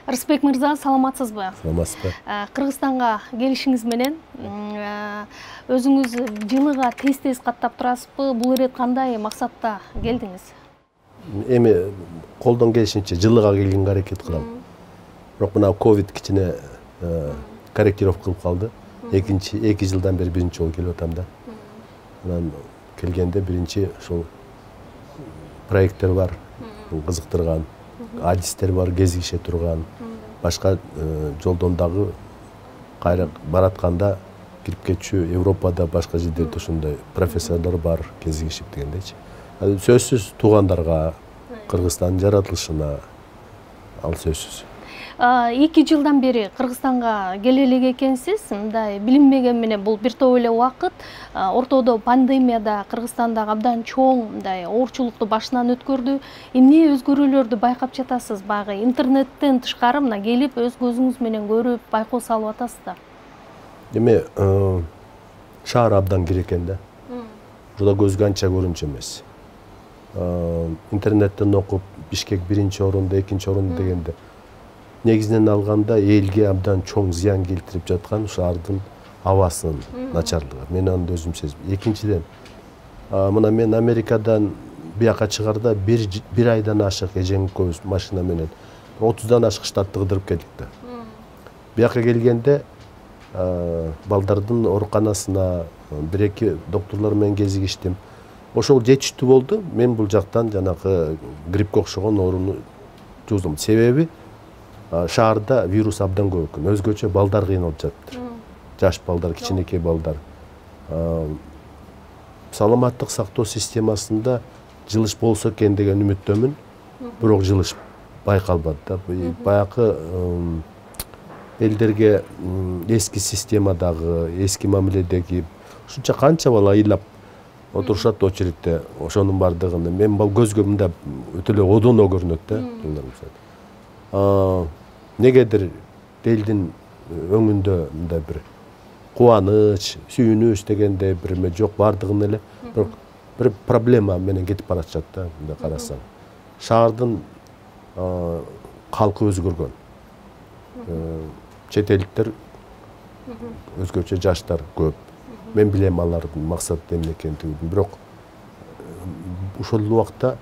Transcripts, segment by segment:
Рысбек мырза, саламатсызбы? Саламатсызбы. Кыргызстанга келишиңиз менен өзүңүз жылыга тез каттап турасызбы? Бул ирет кандай максатта келдиңиз? Эми колдон келишинче жылыга келгенге аракет кылам. Бирок мына ковид кичине корректировка кылып калды. 2 жылдан бери биринчи жолу келип атам да. Анан келгенде биринчи ушул проекттер бар, кызыктырган, адистер бар, кезигише турган. Башка жолдон дагы кайра баратканда кирип кетчү Европада башка жерлерде ошондой профессорлор бар, кезигишип дегендейчи. Сөзсүз туугандарга, Кыргызстандын жаратылышына ал сөзсүз. 2 жылдан бери Кыргызстанга келе элек экенсиз. Мындай билинбеген менен бул бир топ эле убакыт. Ортодо пандемияда Кыргызстандагы абдан чоң мындай оорчулукту башынан өткөрдү. Эмне өзгөрүүлөрдү байкап жатасыз? Баягы интернеттен тышкары мына келип өз көзүңүз менен көрүп, байкоо салып атасыз да. Эми шаар абдан кире экен да. Жуда көзгө анча көрүнчү эмес. Интернеттен окуп Бишкек биринчи орунда, экинчи орунда дегенде негизинен алганда элге абдан чоң зыян келтирип жаткан шаардын абасынын начарлыгы. Мен аны өзүм сездим. Экинчиден, мына мен Америкадан бияка чыгарда бир айдан ашык эжең көз машина менен 30дан ашык штатты кыдырып келдик да. Бияка келгенде балдардын ооруканасына бир-эки доктурлар менен кезигиштим. Ошол жетиштүү болду. Мен бул жактан жанагы гриппке окшогон ооруну жуздум. Себеби шаарда вирус абдан көп экен. Өзгөчө балдар кыйналып жатты. Жаш балдар, кичинекей балдар. Саламаттык сактоо системасында жылыш болсо экен деген үмүттөмүн. Бирок жылыш байкалбады да. Баякы элдерге эски системадагы, эски мамиледеги ушунча канча бала ыйлап отурушат очередте, ошонун бардыгында мен бул көзгө мында өтө эле одоно көрүнөт да. Негедир элдин өңүндө мындай бир кубаныч, сүйүнүч дегенде бир эме жок, бардыгын эле бир проблема менен кетип баратышат да, мындай карасаң. Шаардын калкы өзгөргөн. Чет элдиктер өзгөчө жаштар көп. Мен билем алардын максаты эмне экендигин, бирок ошол убакта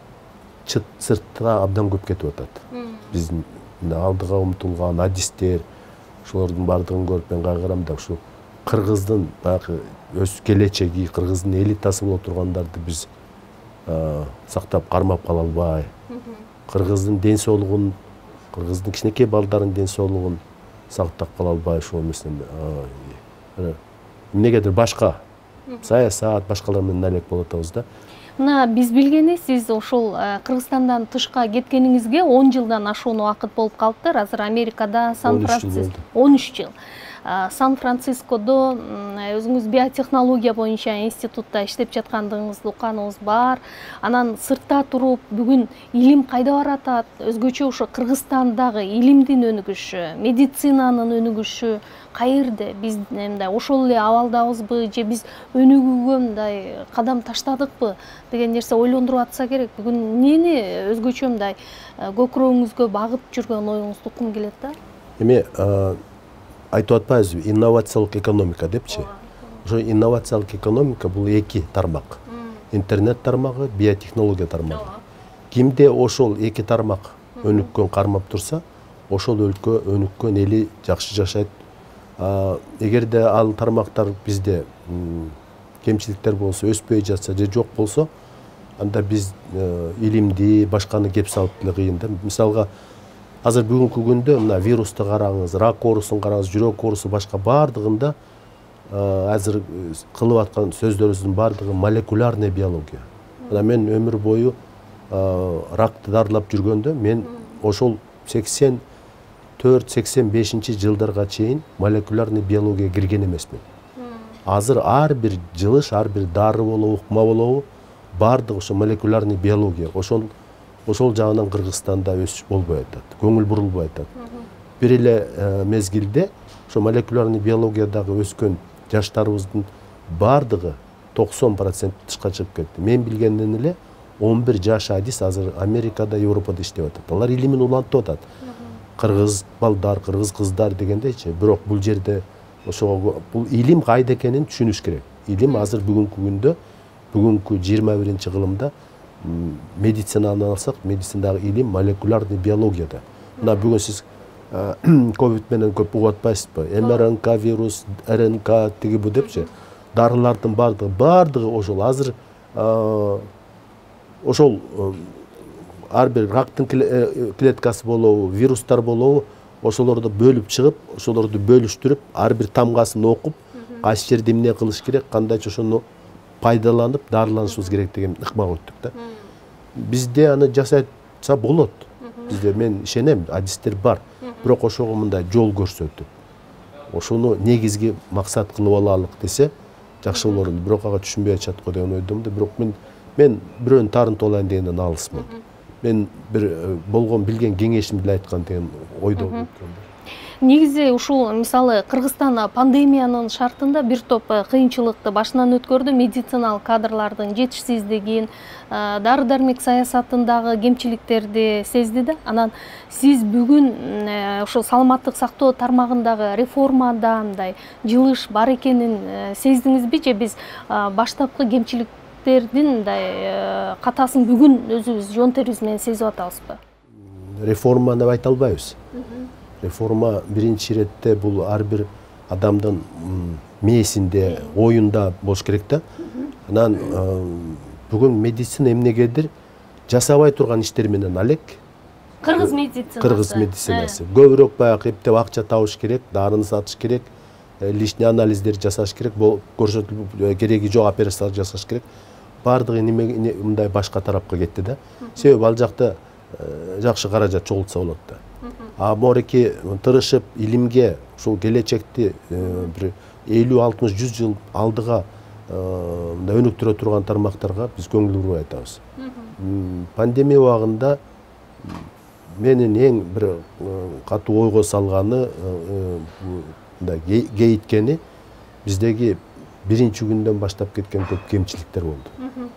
сыртта абдан көп кетип атат. Биздин алдыга умтулган адистер, ошолордун бардыгын көрүп мен кайгырам да, ушу кыргыздын баягы өз келечеги, кыргыздын элитасы боло тургандарды биз сактап кармап кала албай, кыргыздын ден соолугун, кыргыздын кичинекей балдардын ден соолугун сактап кала албай, ошол эмесинен эмнегедир башка саясат, башкалар менен алек болуп атабыз да. Мына биз билгени сиз ошол Кыргызстандан тышка кеткениңизге 10 жылдан ашуун убакыт болуп калыптыр. Азыр Америкада, Сан-Франциско 13 жыл. Сан-Францискодо өзүңүз биотехнология боюнча институтта иштеп жаткандыгыңызды укканыбыз бар. Анан сыртта туруп бүгүн илим кайда баратат? Өзгөчө ошо Кыргызстандагы илимдин өнүгүшү, медицинанын өнүгүшү кайерде? Биз мындай ошол эле абалдабызбы же биз өнүгүүгө мындай кадам таштадыкпы деген нерсе ойлондуруп атса керек. Бүгүн эмнени өзгөчө мындай көкүрөгүңүзгө багып жүргөн оюңузду уккум келет да. Эми айтып атпайбызбы, инновациялык экономика депчи. Ошо инновациялык экономика бул 2 тармак. Интернет тармагы, биотехнология тармагы. Кимде ошол 2 тармак өнүккөн, кармап турса, ошол өлкө өнүккөн, эли жакшы жашайт. Эгерде ал тармактар бизде кемчиликтер болсо, өспөй жатса же жок болсо, анда биз илимди, башканы кеп салып деле кыйын да. Мисалга азыр бүгүнкү күндө мына вирусту караңыз, рак оорусун караңыз, жүрөк оорусу башка бардыгында азыр кылып аткан сөздөрүбүздүн бардыгы молекулярный биология. Мына мен өмүр бою ракты дарылап жүргөндө мен ошол 84-85 жылдарга чейин молекулярный биология кирген эмесмин. Азыр ар бир жылыш, ар бир дары болобу, укма болобу, бардыгы ошо молекулярный биология. Ошол жагынан Кыргызстанда өсүш болбой атат, көңүл бурулбой атат. Бир эле мезгилде ошо молекулярный биологиядагы өскөн жаштарыбыздын бардыгы 90% тышка чыгып кетти. Мен билгенден эле 11 жаш адис азыр Америкада, Европада иштеп атат. Алар илимин улантып атат. кыргыз балдар, кыргыз кыздар дегендейчи. Бирок бул жерде ошого бул илим кайда экенин түшүнүш керек. Илим азыр бүгүнкү күндө, бүгүнкү 21 кылымда медицинаны алсак, медицинадагы илим молекулярный биологияда. Мына бүгүн сиз ковид менен көп угуп атпайсызбы? МРНК вирус, РНК тиги бу депчи. Дарылардын бардыгы ошол азыр ошол ар бир рактын клеткасы болобу, вирустар болобу, ошолорду бөлүп чыгып, ошолорду бөлүштүрүп, ар бир тамгасын окуп, кайсы жерде эмне кылыш керек, кандайча ошону пайдаланып, дарыланышыбыз керек деген ыкмак өттүк да. Бизде аны жасайтса болот. Бизде мен ишенем, адистер бар. Бирок ошого мындай жол көрсөтүп, ошону негизги максат кылып алалык десе, жакшы болор. Бирок ага түшүнбөй атышат го деген ойдомун да. Бирок мен бирөөнү тарынтып алайын дегенден алысмын. Мен бир болгон билген кеңешимди айткан деген ойдо болуп турам. Негизи ушул мисалы Кыргызстан пандемиянын шартында бир топ кыйынчылыкты башынан өткөрдү. Медициналык кадрлардын жетишсиздигин, дары-дармек саясатындагы кемчиликтерди сезди да. Анан сиз бүгүн ошол саламаттык сактоо тармагындагы реформада мындай жылыш бар экенин сездиңизби же биз баштапкы кемчиликтердин мындай катасын бүгүн өзүбүз жон терибиз менен сезип атабызбы? Реформа деп айта албайбыз. Реформа биринчи иретте бул ар бир адамдын мээсинде, оюнда болуш керек да. Анан бүгүн медицина эмнегедир жасабай турган иштер менен алек. Кыргыз медицинасы. Кыргыз медицинасы. Көбүрөөк баягы эптеп акча табыш керек, дарыны сатыш керек, лишний анализдер жасаш керек, көрсөтүлүп кереги жок операциялар жасаш керек. Бардыгы мындай башка тарапка кетти да. Себеби ал жакта жакшы каражат чогултса болот да. А мореки тырышып илимге ушул келечекти бир 50-60-100 жыл алдыга өнүктүрө турган тармактарга биз көңүл бурбай атабыз. Пандемия убагында менин эң бир катуу ойго салганы, кейиткени биздеги биринчи күндөн баштап кеткен көп кемчиликтер болду.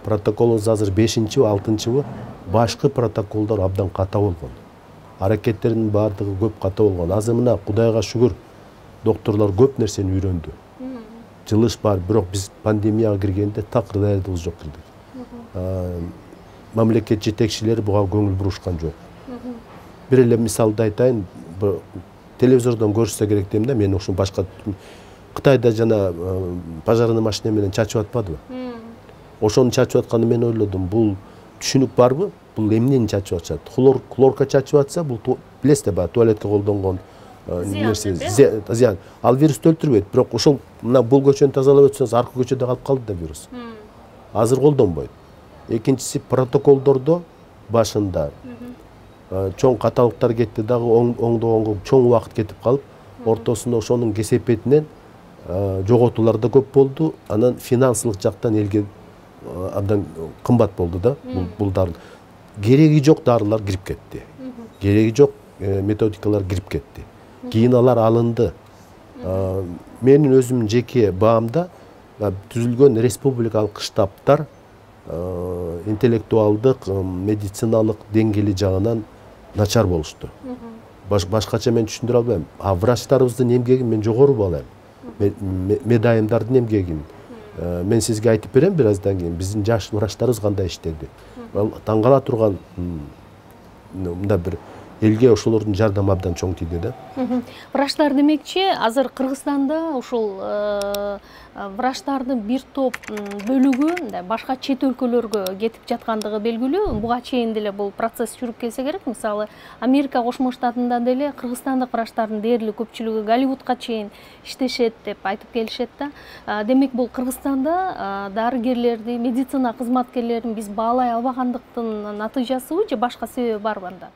Протоколубуз азыр 5-6-бы, башкы протоколдор абдан ката болгон. Аракеттердин бардыгы көп ката болгон. Азыр мына Кудайга шүгүр, докторлор көп нерсени үйрөндү. Жылыш бар, бирок биз пандемияга киргенде так даярдыгыбыз жок кирдик. Мамлекет жетекчилери буга көңүл бурушкан жок. Бир эле мисалды айтайын, телевизордон көрүшсө керек дейм да, мен ушун башка Кытайда жана пожарный машина менен чачып атпадыбы? Ошону чачып атканды мен ойлодум, бул түшүнүк барбы? Бул эмнени чачып атышат? Хлорка чачып атса, бул билесиз да, туалетке колдонгон нерсе, зыян. Ал вирусту өлтүрбөйт, бирок ошол мына бул көчөнү тазалап өтсөңүз, аркы көчөдө калып калды да вирус. Азыр колдонбойт. Экинчиси, протоколдордо башында чоң каталыктар кетти дагы, оңдогонго чоң убакыт кетип калып, ортосунда ошонун кесепетинен жоготуулар да көп болду. Анан финансылык жактан элге абдан кымбат болду да бул дары. Кереги жок дарылар кирип кетти. Кереги жок методикалар кирип кетти. Кийин алар алынды. Менин өзүмдүн жеке баамда түзүлгөн республикалык штабтар интеллектуалдык, медициналык деңгээли жагынан начар болушту. Башкача мен түшүндүрө албайм. А врачтарыбыздын эмгегин мен жогору баалайм. Медайымдардын эмгегин. Мен сизге айтып берем бир аздан кийин биздин жаш врачтарыбыз кандай иштеди. Таң кала турган мында бир элге ошолордун жардамы абдан чоң тийди да. Врачтар демекчи, азыр Кыргызстанда ушул врачтардын бир топ бөлүгү башка чет өлкөлөргө кетип жаткандыгы белгилүү. Буга чейин деле бул процесс жүрүп келсе керек. Мисалы, Америка Кошмо Штатында деле кыргызстандык врачтардын дээрлик көпчүлүгү Голливудка чейин иштешет деп айтып келишет да. Демек бул Кыргызстанда дарыгерлерди, медицина кызматкерлерин биз баалай албагандыктын натыйжасыбы же башка себеби барбы анда?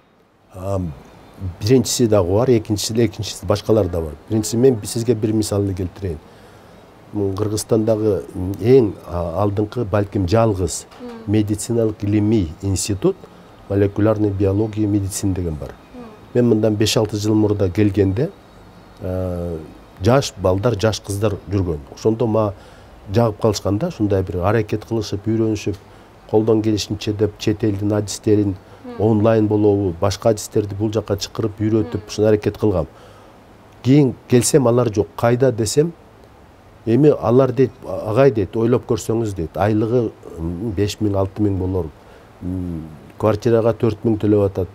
Биринчиси дагы бар, экинчиси башкалар да бар. Биринчиси мен сизге бир мисалды келтирейин. Кыргызстандагы эң алдыңкы, балким жалгыз медициналык илимий институт молекулярный биология медицина деген бар. Мен мындан 5-6 жыл мурда келгенде жаш балдар, жаш кыздар жүргөн. Ошондо ма жагып калышканда, ушундай бир аракет кылышып, үйрөнүшүп, колдон келишинче деп чет элдин адистерин онлайн болобу, башка адистерди бул жакка чакырып үйрөтүп ушуну аракет кылгам. Кийин келсем алар жок. Кайда десем, эми алар дейт, агай дейт, ойлоп көрсөңүз дейт, айлыгы 5000-6000 болор. Квартирага 4000 төлөп атат.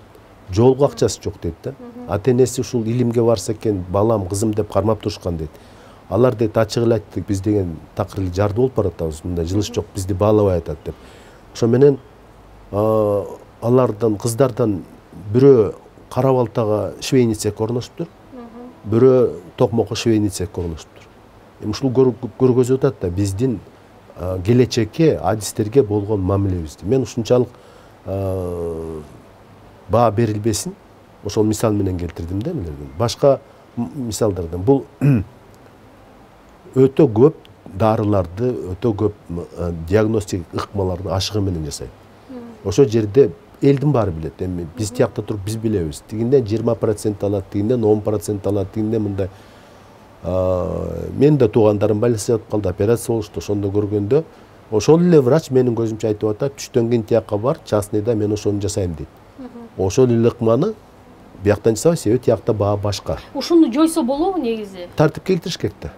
Жолго акчасы жок дейт да. Ата-энеси ушул илимге барса экен, балам, кызым деп кармап турушкан дейт. Алар дейт, ачык эле айттык, биз деген такыр эле жарды болуп баратабыз, мындай жылыш жок, бизди баалабай атат деп. Ошо менен алардан, кыздардан бирөө кара балтага швейный цех орношуптур, бирөө токмокко швейный цех орношуптур. Эми ушул көргөзүп атат да биздин келечекке, адистерге болгон мамилебизди. Мен ушунчалык баа берилбесин, ошол мисал менен келтирдим да милерден. Башка мисалдардан бул өтө көп дарыларды, өтө көп диагностик ыкмаларды ашыгы менен жасайт. Ошол жерде элдин баары билет. Эми биз тиякта туруп биз билебиз. Тигинден 20% алат, тигинден 10% алат, тигинден мындай. Мен да туугандарым больницада жатып калды, операция болушту. Ошондо көргөндө, ошол эле врач менин көзүмчө айтып атат, түштөн кийин тиякка бар, частныйда мен ошону жасайм дейт. Ошол эле ыкманы бияктан жасабай, себеби тиякта баа башка. Ушуну жойсо болобу негизи? Тартип келтириш керек да.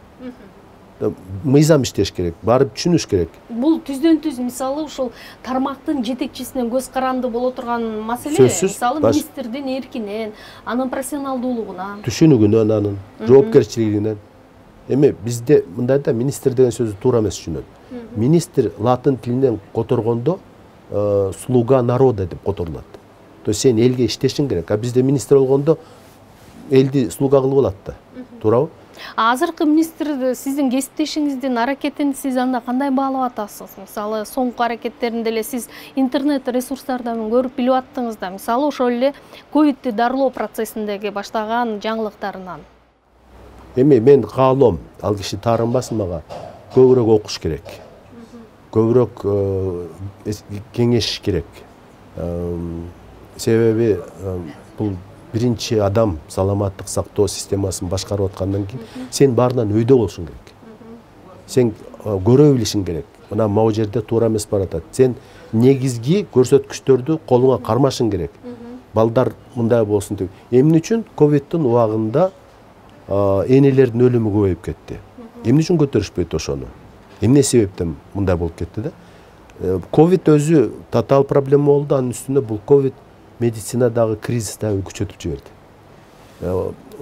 Мыйзам иштеш керек, барып түшүнүш керек. Бул түздөн-түз мисалы ушул тармактын жетекчисинен көз каранды боло турган маселе. Мисалы министрдин эркинен, анын профессионалдуулугунан, түшүнүгүнөн, анын жоопкерчилигинен. Эми бизде мындай да министр деген сөздү туура эмес түшүнөт. Министр латын тилинен которгондо слуга народа деп которулат. То есть сен элге иштешиң керек. А бизде министр болгондо элди слуга кылып алат да. Туурабы? Азыркы министр сиздин кесиптешиңиздин аракетин сиз анда кандай баалап атасыз? Мисалы, соңку аракеттеринде эле сиз интернет ресурстардан көрүп билип аттыңыз да. Мисалы, ошол эле ковидти дарылоо процессиндеги баштаган жаңылыктарынан. Эми мен каалоом, ал киши таарынбасын мага, көбүрөөк окуш керек. Көбүрөөк кеңешиш керек. Себеби бул биринчи адам саламаттык сактоо системасын башкарып аткандан кийин сен баарынан өйдө болушуң керек. Сен көрө билишиң керек. Мына могу жерде туура эмес баратат. Сен негизги көрсөткүчтөрдү колуңа кармашың керек. Балдар мындай болсун деп. Эмне үчүн ковидтин убагында энелердин өлүмү көбөйүп кетти? Эмне үчүн көтөрүшпөйт ошону? Эмне себептен мындай болуп кетти да? Ковид өзү татаал проблема болду, анын үстүнө бул ковид медицинадагы кризис дагы күчөтүп жиберди.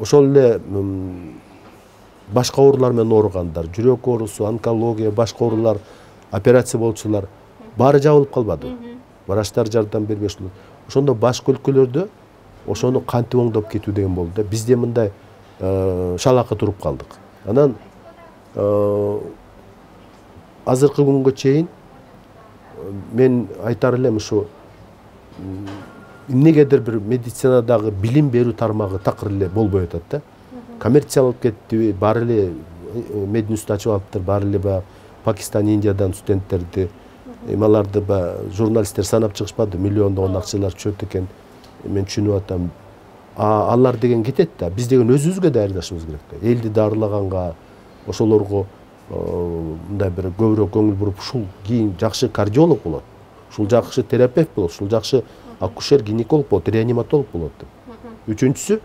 Ошол эле башка оорулар менен ооругандар, жүрөк оорусу, онкология, башка оорулар, операция болчулар баары жабылып калбады. Врачтар жардам бербей ушул. Ошондо башка өлкөлөрдө ошону кантип оңдоп кетүү деген болду да. Бизде мындай шалакы туруп калдык. Анан азыркы күнгө чейин мен айтар элем ушу эмнегедир бир медицинадагы билим берүү тармагы такыр эле болбой атат да. Коммерцияланып кетти, баары эле мединститут ачып алыптыр, баары эле баягы Пакистан, Индиядан студенттерди, аларды журналисттер санап чыгышпады, миллиондогон акчалар чөт экен. Мен түшүнүп атам. Алар деген кетет да, биз деген өзүбүзгө даярдашыбыз керек да. Элди дарылаганга, ошолорго мындай бир көбүрөөк көңүл буруп, ушул кийин жакшы кардиолог болот, ушул жакшы терапевт болот, ушул жакшы акушер, гинеколог болот, реаниматолог болот деп. Үчүнчүсү,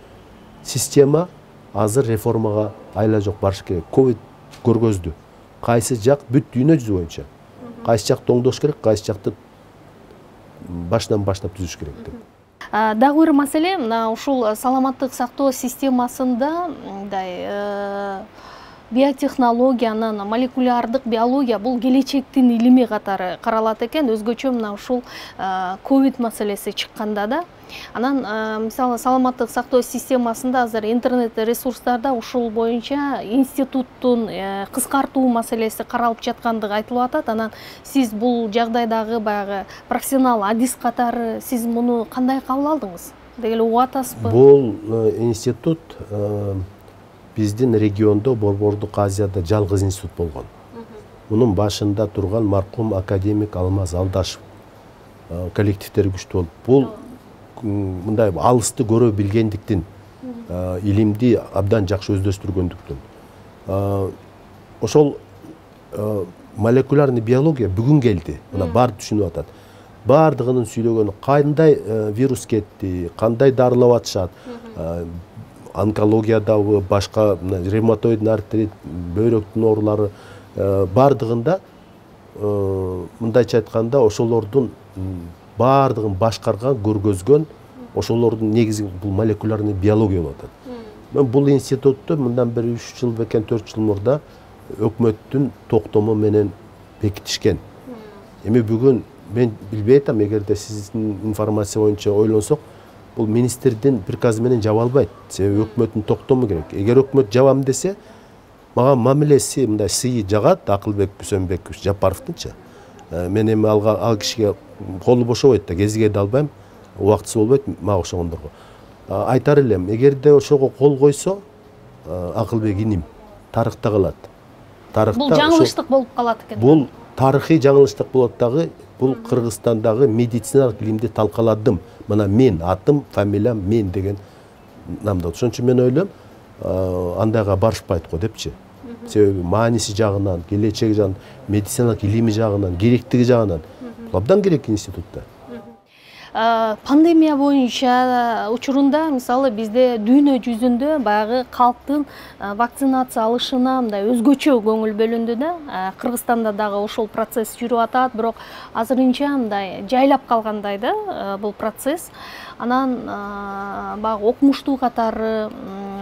система азыр реформага айла жок барыш керек. Ковид көргөздү. Кайсы жак бүт дүйнө жүзү боюнча. Кайсы жакты оңдош керек, кайсы жакты башынан баштап түзүш керек деп. Дагы бир маселе, мына ушул саламаттык сактоо системасында мындай биотехнологиянын, молекулярдык биология бул келечектин илими катары каралат экен. Өзгөчө мына ушул ковид маселеси чыкканда да. Анан мисалы саламаттык сактоо системасында азыр интернет ресурстарда ушул боюнча институттун кыскартуу маселеси каралып жаткандыгы айтылып атат. Анан сиз бул жагдайдагы баягы профессионал адис катары сиз муну кандай кабыл алдыңыз? Деги эле угуп атасызбы? Бул институт биздин региондо Борбордук Азияда жалгыз институт болгон. Мунун башында турган маркум академик Алмаз Алдашев коллективдери күчтүү болуп, бул мындай алысты көрө билгендиктен, илимди абдан жакшы өздөштүргөндүктөн. Ошол молекулярный биология бүгүн келди. Мына баары түшүнүп атат. бардығының сөйлегені қандай вирус кетті, қандай дарылап атышат, онкологиядағы башқа ревматоидный артрит, бөйрөктің оорулары бардығында мындайча айтканда ошолордун бардығын башкарган, көргөзгөн ошолордун негизи бул молекулярный биология болуп атат. Мен бул институтту мындан бери 3 жыл бекен 4 жыл мурда өкмөттүн токтому менен бекитишкен. Эми бүгүн мен билбей атам, эгерде сиздин информация боюнча ойлонсок, бул министрдин приказы менен жаба албайт. Себеби өкмөттүн токтому керек. Эгер өкмөт жабам десе, мага мамилеси мындай сыйы жагат Акылбек Күсөнбекович Жапаровдунча. Мен эми ал кишиге колу бошобойт да, кезиге да албайм, убактысы болбойт мага окшогондорго. Айтар элем, эгерде ошого кол койсо, Акылбек иним тарыхта калат. Бул жаңылыштык болуп калат экен. Бул тарыхый жаңылыштык болот дагы, бул Кыргызстандагы медициналык илимди талкаладым. Мына мен, атым, фамилиям мен деген намда. Ошон үчүн мен ойлойм, андайга барышпайт го депчи. Себеби мааниси жагынан, келечеги жагынан, медициналык илими жагынан, керектиги жагынан бул абдан керек институтта. Пандемия боюнча учурунда мисалы бизде дүйнө жүзүндө баягы калктын вакцинация алышына мындай өзгөчө көңүл бөлүндү да. Кыргызстанда дагы ошол процесс жүрүп атат, бирок азырынча мындай жайлап калгандай да бул процесс. Анан баягы окумуштуу катары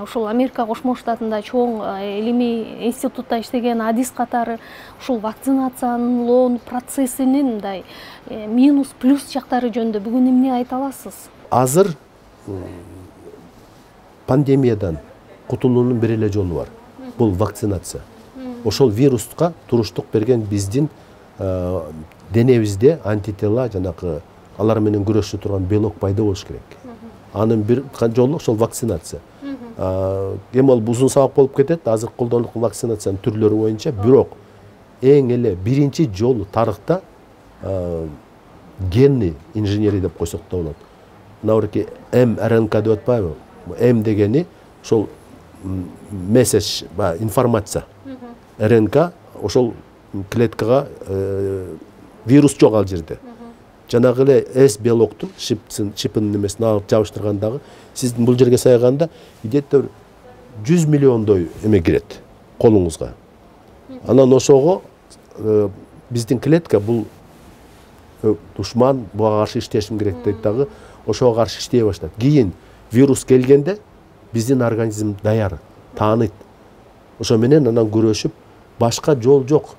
ушул Америка Кошмо Штатында чоң илимий институтта иштеген адис катары ушул вакцинациянын процессинин мындай минус плюс жактары жөнүндө бүгүн эмне айта аласыз? Азыр пандемиядан кутулуунун бир эле жолу бар. Бул вакцинация. Ошол вируска туруштук берген биздин денебизде антитела, жанакы алар менен күрөшүп турган белок пайда болуш керек. Анын бир жолу ошол вакцинация. Эми ал узун сабак болуп кетет, азыр колдонулуп вакцинациянын түрлөрү боюнча, бирок эң эле биринчи жолу тарыхта генный инженерия деп койсок да болот. Мына МРНК деп атпайбы? М дегени ошол месседж, информация. РНК ошол клеткага вирус жок ал жерде. Жанагы эле С белоктун чипинин немесин алып жабыштыргандагы сиздин бул жерге сайганда где-то 100 миллиондой эме кирет колуңузга. Анан ошого биздин клетка бул душман, буга каршы иштешим керек дейт дагы, ошого каршы иштей баштайт. Кийин вирус келгенде биздин организм даяр, тааныйт. Ошо менен анан күрөшүп, башка жол жок.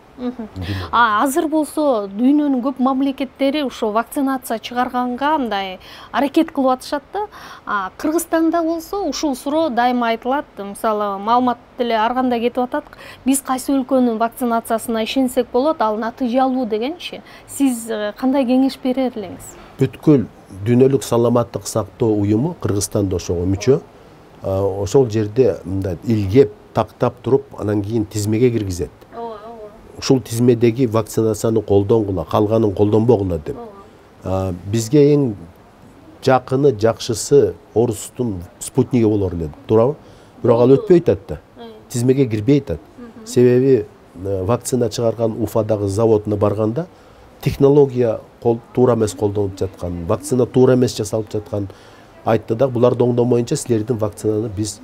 Азыр болсо дүйнөнүн көп мамлекеттери ошо вакцинация чыгарганга мындай аракет кылып атышат да. Кыргызстанда болсо ушул суроо дайыма айтылат. Мисалы, маалымат деле ар кандай кетип атат. Биз кайсы өлкөнүн вакцинациясына ишенсек болот, ал натыйжалуу дегенчи. Сиз кандай кеңеш берер элеңиз? Бүткүл дүйнөлүк саламаттык сактоо уюму Кыргызстанда ошого мүчө. Ошол жерде мындай илгеп, тактап туруп, анан кийин тизмеге киргизет. Ушул тизмедеги вакцинацияны колдонгула, калганын колдонбогула деп. Бизге эң жакыны, жакшысы орустун спутниги болор эле, туурабы? Бирок ал өтпөй атат да. Тизмеге кирбей атат. Себеби вакцина чыгарган Уфадагы заводуна барганда технология туура эмес колдонуп жаткан, вакцина туура эмес жасалып жаткан айтты да, буларды оңдомоюнча силердин вакцинаны биз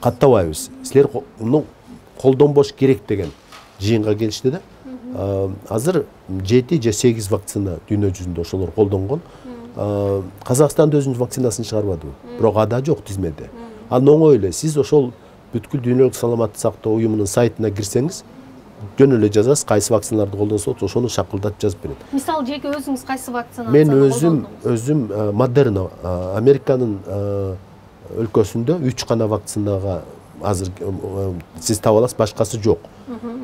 каттабайбыз. Силер колдонбош керек деген жыйынга келишти да. Азыр 7 же 8 вакцина дүйнө жүзүндө ошолор колдонгон. Казакстан өзүнүн вакцинасын чыгарбады, бирок ада жок тизмеде. Анын оңой эле сиз ошол бүткүл дүйнөлүк саламаттык сактоо уюмунун сайтына кирсеңиз, жөн эле жазасыз, кайсы вакциналарды колдонсоңуз, ошону шакылдатып жазып берет. Мисалы, жеке өзүңүз кайсы вакцинаны колдондуңуз? Мен өзүм Moderna, Американын өлкөсүндө 3 гана вакцинага азыр сиз таба аласыз, башкасы жок.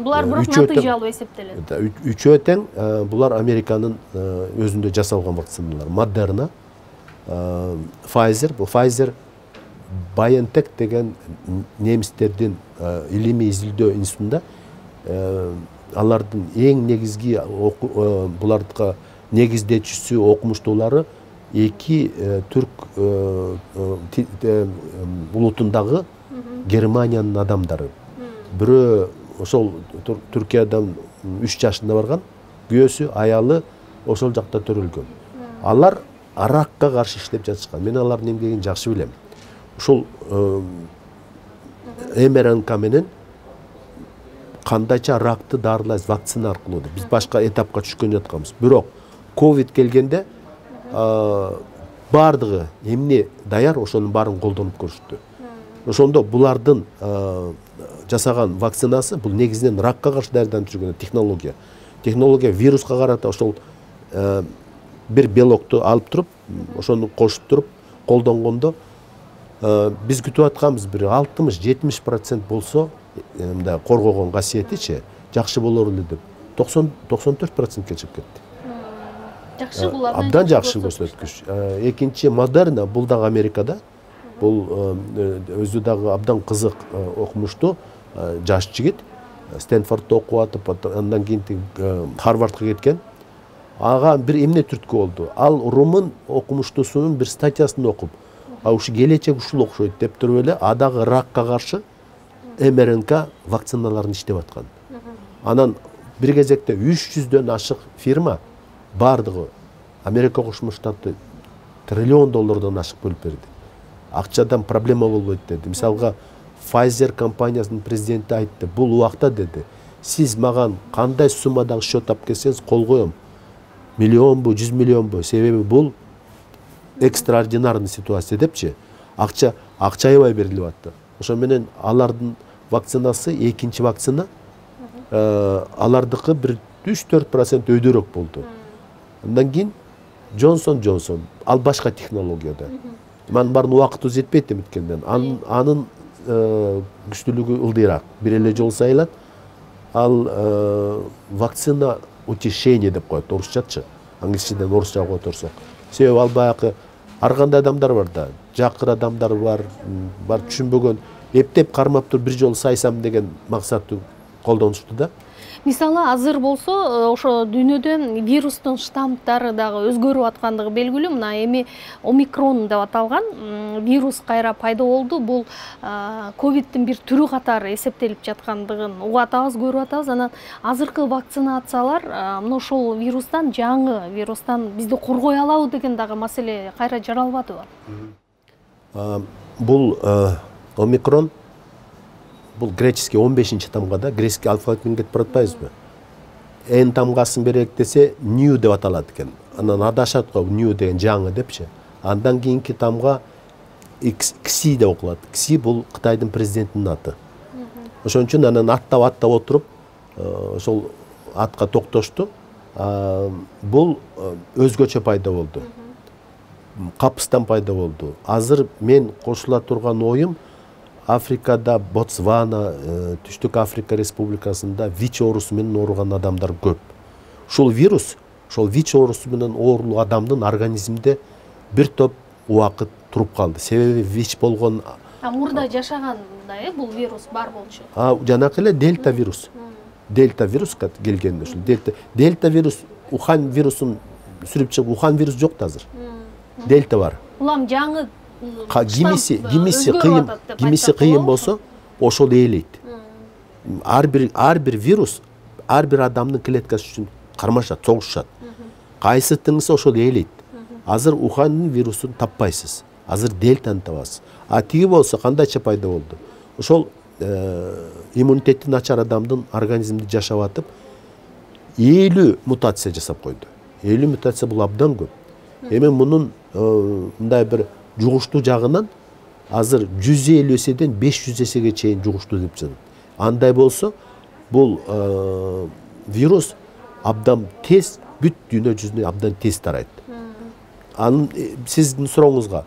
Булар бирок натыйжалуу эсептелет. Үчөө тең булар Американын өзүндө жасалган вакциналар. Moderna, Pfizer, бул Pfizer BioNTech деген немистердин илимий изилдөө институтунда алардын эң негизги булардыкы негиздечүүсү, окумуштуулары 2 түрк улутундагы Германиянын адамдары. Бирөө ошол Түркиядан 3 жашында барган, күйөөсү, аялы ошол жакта төрөлгөн. Алар ракка каршы иштеп жатышкан. Мен алардын эмгегин жакшы билем. Ушул МРНК менен кандайча ракты дарылайбыз вакцина аркылуу. Биз башка этапка түшкөн жатканбыз. Бирок ковид келгенде бардыгы эмне даяр ошонун баарын колдонуп көрүштү. Ошондо булардын жасаган вакцинасы бул негизинен ракка каршы даярданып жүргөн технология. Технология вируска карата ошол бир белокту алып туруп, ошону кошуп туруп колдонгондо биз күтүп атканбыз бир 60-70% болсо мындай коргогон касиетичи жакшы болор эле деп 94%ке чыгып кетти. Жакшы бул абдан жакшы көрсөткүч. Экинчи Модерна бул дагы Америкада. Бул өзү дагы абдан кызык окумуштуу жаш жигит. Стэнфордто окуп атып, андан кийин Харвардга кеткен. Ага бир эмне түрткү болду. Ал румун окумуштуусунун бир статьясын окуп, ушу келечек ушул окшойт деп туруп эле адагы ракка каршы МРНК вакциналарын иштеп аткан. Анан бир кезекте 300дөн ашык фирма бардыгы Америка Кошмо Штаты триллион доллардан ашык бөлүп берди. Акчадан проблема болбойт деди. Мисалга Pfizer компаниясынын президенти айтты, бул убакта деди, сиз маган кандай суммадагы счет алып келсеңиз кол коем. Миллионбу, 100 миллионбу, себеби бул экстраординарный ситуация депчи. Акча аябай берилип атты. Ошо менен алардын вакцинасы, экинчи вакцина, алардыкы бир 3-4% өйдөрөөк болду. Андан кийин Johnson, ал башка технологияда. Мен барын убакыты жетпейт эметкенден. Анын күчтүүлүгү ылдыйраак. Бир эле жол сайылат. Ал вакцина утешение деп коет, орусчачы. Англисчеден орусчага которсок. Себеби ал баягы ар кандай адамдар бар да, жакыр адамдар бар түшүнбөгөн, эптеп кармап туруп бир жолу сайсам деген максатты колдонушту да. Мисалы азыр болсо ошо дүйнөдө вирустун штаммдары дагы өзгөрүп аткандыгы белгилүү. Мына эми омикрон деп аталган вирус кайра пайда болду. Бул ковидтин бир түрү катары эсептелип жаткандыгын угуп атабыз, көрүп атабыз. Анан азыркы вакцинациялар мына ошол вирустан, жаңы вирустан бизди коргой алабы деген дагы маселе кайра жаралбадыбы? Бул омикрон бул греческий 15-чи тамгада, греческий алфавитинен кетип баратпайбызбы? Н тамгасын берек десе new деп аталат экен. Анан адашат го new деген жаңы депчи. Андан кийинки тамга Кси деп окулат. Кси бул Кытайдын президентинин аты. Ошон үчүн анан аттап отуруп, ошол атка токтошту. Бул өзгөчө пайда болду. Капыстан пайда болду. Азыр мен кошула турган оюм Африкада, Ботсвана, Түштүк Африка Республикасында ВИЧ оорусу менен ооруган адамдар көп. Ушул вирус, ошол ВИЧ оорусу менен оорулуу адамдын организминде бир топ убакыт туруп калды. Себеби ВИЧ болгон мурда жашаганда бул вирус бар болчу. Жанакы эле дельта вирус. Дельта вирус келген ушул дельта вирус Ухан вирусун сүрүп чыгып, Ухан вирус жок да азыр. Дельта бар. Улам жаңы кимиси кыйын болсо ошол ээлейт. Ар бир вирус ар бир адамдын клеткасы үчүн кармашат, согушат. Кайсытыңысы ошол ээлейт. Азыр Ухандын вирусун таппайсыз. Азыр дельтаны табасыз. Тиги болсо кандайча пайда болду? Ошол иммунитети начар адамдын организминде жашап атып 50 мутация жасап койду. 50 мутация бул абдан көп. Эми мунун мындай бир жугуштуу жагынан азыр 150 эседен 500 эсеге чейин жугуштуу деп жатат. Андай болсо бул вирус абдан тез бүт дүйнө жүзүнө абдан тез тарайт. Анын сиздин сурооңузга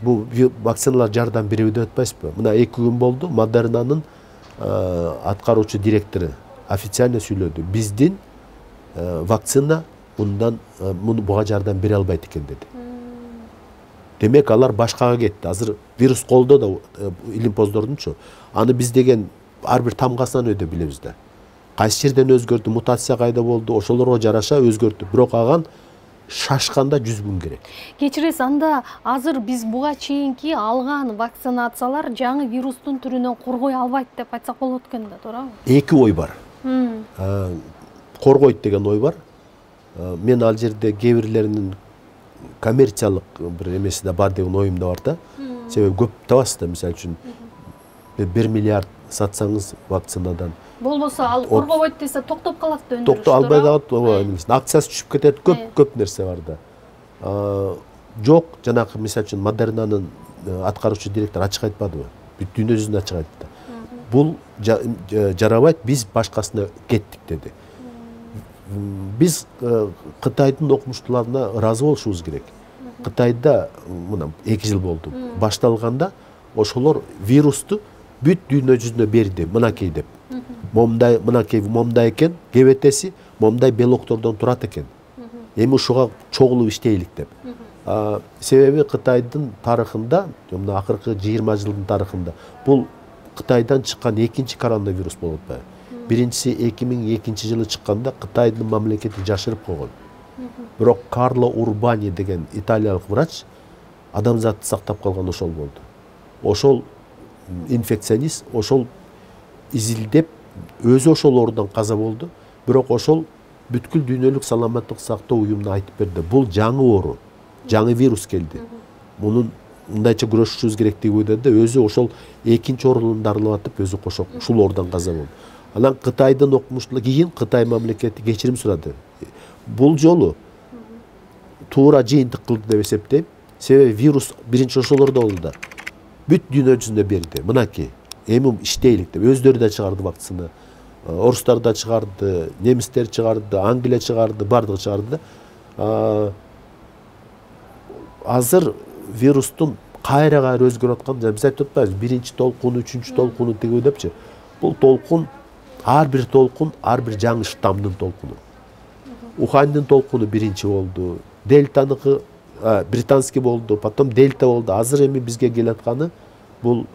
бул вакциналар жардам береби деп атпайсызбы? Мына 2 күн болду, Модернанын аткаруучу директору официально сүйлөдү. Биздин вакцина буга жардам бере албайт экен деди. Демек алар башкага кетти. Азыр вирус колдо да илимпоздордунчу. Аны биз деген ар бир тамгасынан өйдө билебиз да. Кайсы жерден өзгөрдү, мутация кайда болду, ошолорго жараша өзгөрдү. Бирок аган шашканда 100 күн керек. Кечиресиз, анда азыр биз буга чейинки алган вакцинациялар жаңы вирустун түрүнөн коргой албайт деп айтсак болот экен да, туурабы? Эки ой бар. Коргойт деген ой бар. мен ал жерде кээ бирлеринин коммерциялык бир эмеси да бар деген оюм да бар да. Себеби көп табасыз да, мисалы үчүн 1 миллиард сатсаңыз вакцинадан. Болбосо ал коргобойт десе токтоп калат да өндүрүш. Токтоп албай калат, акциясы түшүп кетет, көп нерсе бар да. Жок, жанагы мисалы үчүн Модернанын аткаруучу директор ачык айтпадыбы? Бүт дүйнө жүзүнө ачык айтты. Бул жарабайт, биз башкасына кеттик деди. Биз Кытайдын окумуштууларына ыраазы болушубуз керек. Кытайда мына 2 жыл болду. Башталганда ошолор вирусту бүт дүйнө жүзүнө берди, мынакей деп. Мынакей момдай экен, кебетеси момдай белоктордон турат экен. Эми ушуга чогулуп иштейлик деп. Себеби Кытайдын тарыхында, мына акыркы 20 жылдын тарыхында бул Кытайдан чыккан экинчи коронавирус болуп атпайбы. Биринчиси 2002 жылы чыкканда Кытайдын мамлекети жашырып койгон. Бирок Карло Урбани деген италиялык врач адамзатты сактап калган ошол болду. Ошол инфекционист, ошол изилдеп, өзү ошол орундан каза болду. Бирок ошол бүткүл дүйнөлүк саламаттык сактоо уюмуна айтып берди. Бул жаңы оору, жаңы вирус келди. Мунун мындайча күрөшүшүбүз керектиги ойдоду да, өзү ошол экинчи оорунун дарылап атып, өзү кошо ушул оорундан каза болду. Анан Кытайдын окумуштуулар кийин Кытай мамлекети кечирим сурады. Бул жолу туура жыйынтык кылды деп эсептейм. Себеби вирус биринчи ошолордо болду да. Бүт дүйнө жүзүндө берди. Мынакей, эми иштейлик деп. Өздөрү да чыгарды вакцина. Орустар да чыгарды, немистер чыгарды, Англия чыгарды, бардыгы чыгарды да. Азыр вирустун кайра өзгөрүп аткан, биз айтып атпайбыз, биринчи толкун, үчүнчү толкуну тиги депчи. Бул толкун, ар бир жаңы штамдын толкуну. Ухандын толкуну биринчи болду, Дельтаныкы британский болду, потом Дельта болду. Азыр эми бизге келатканы бул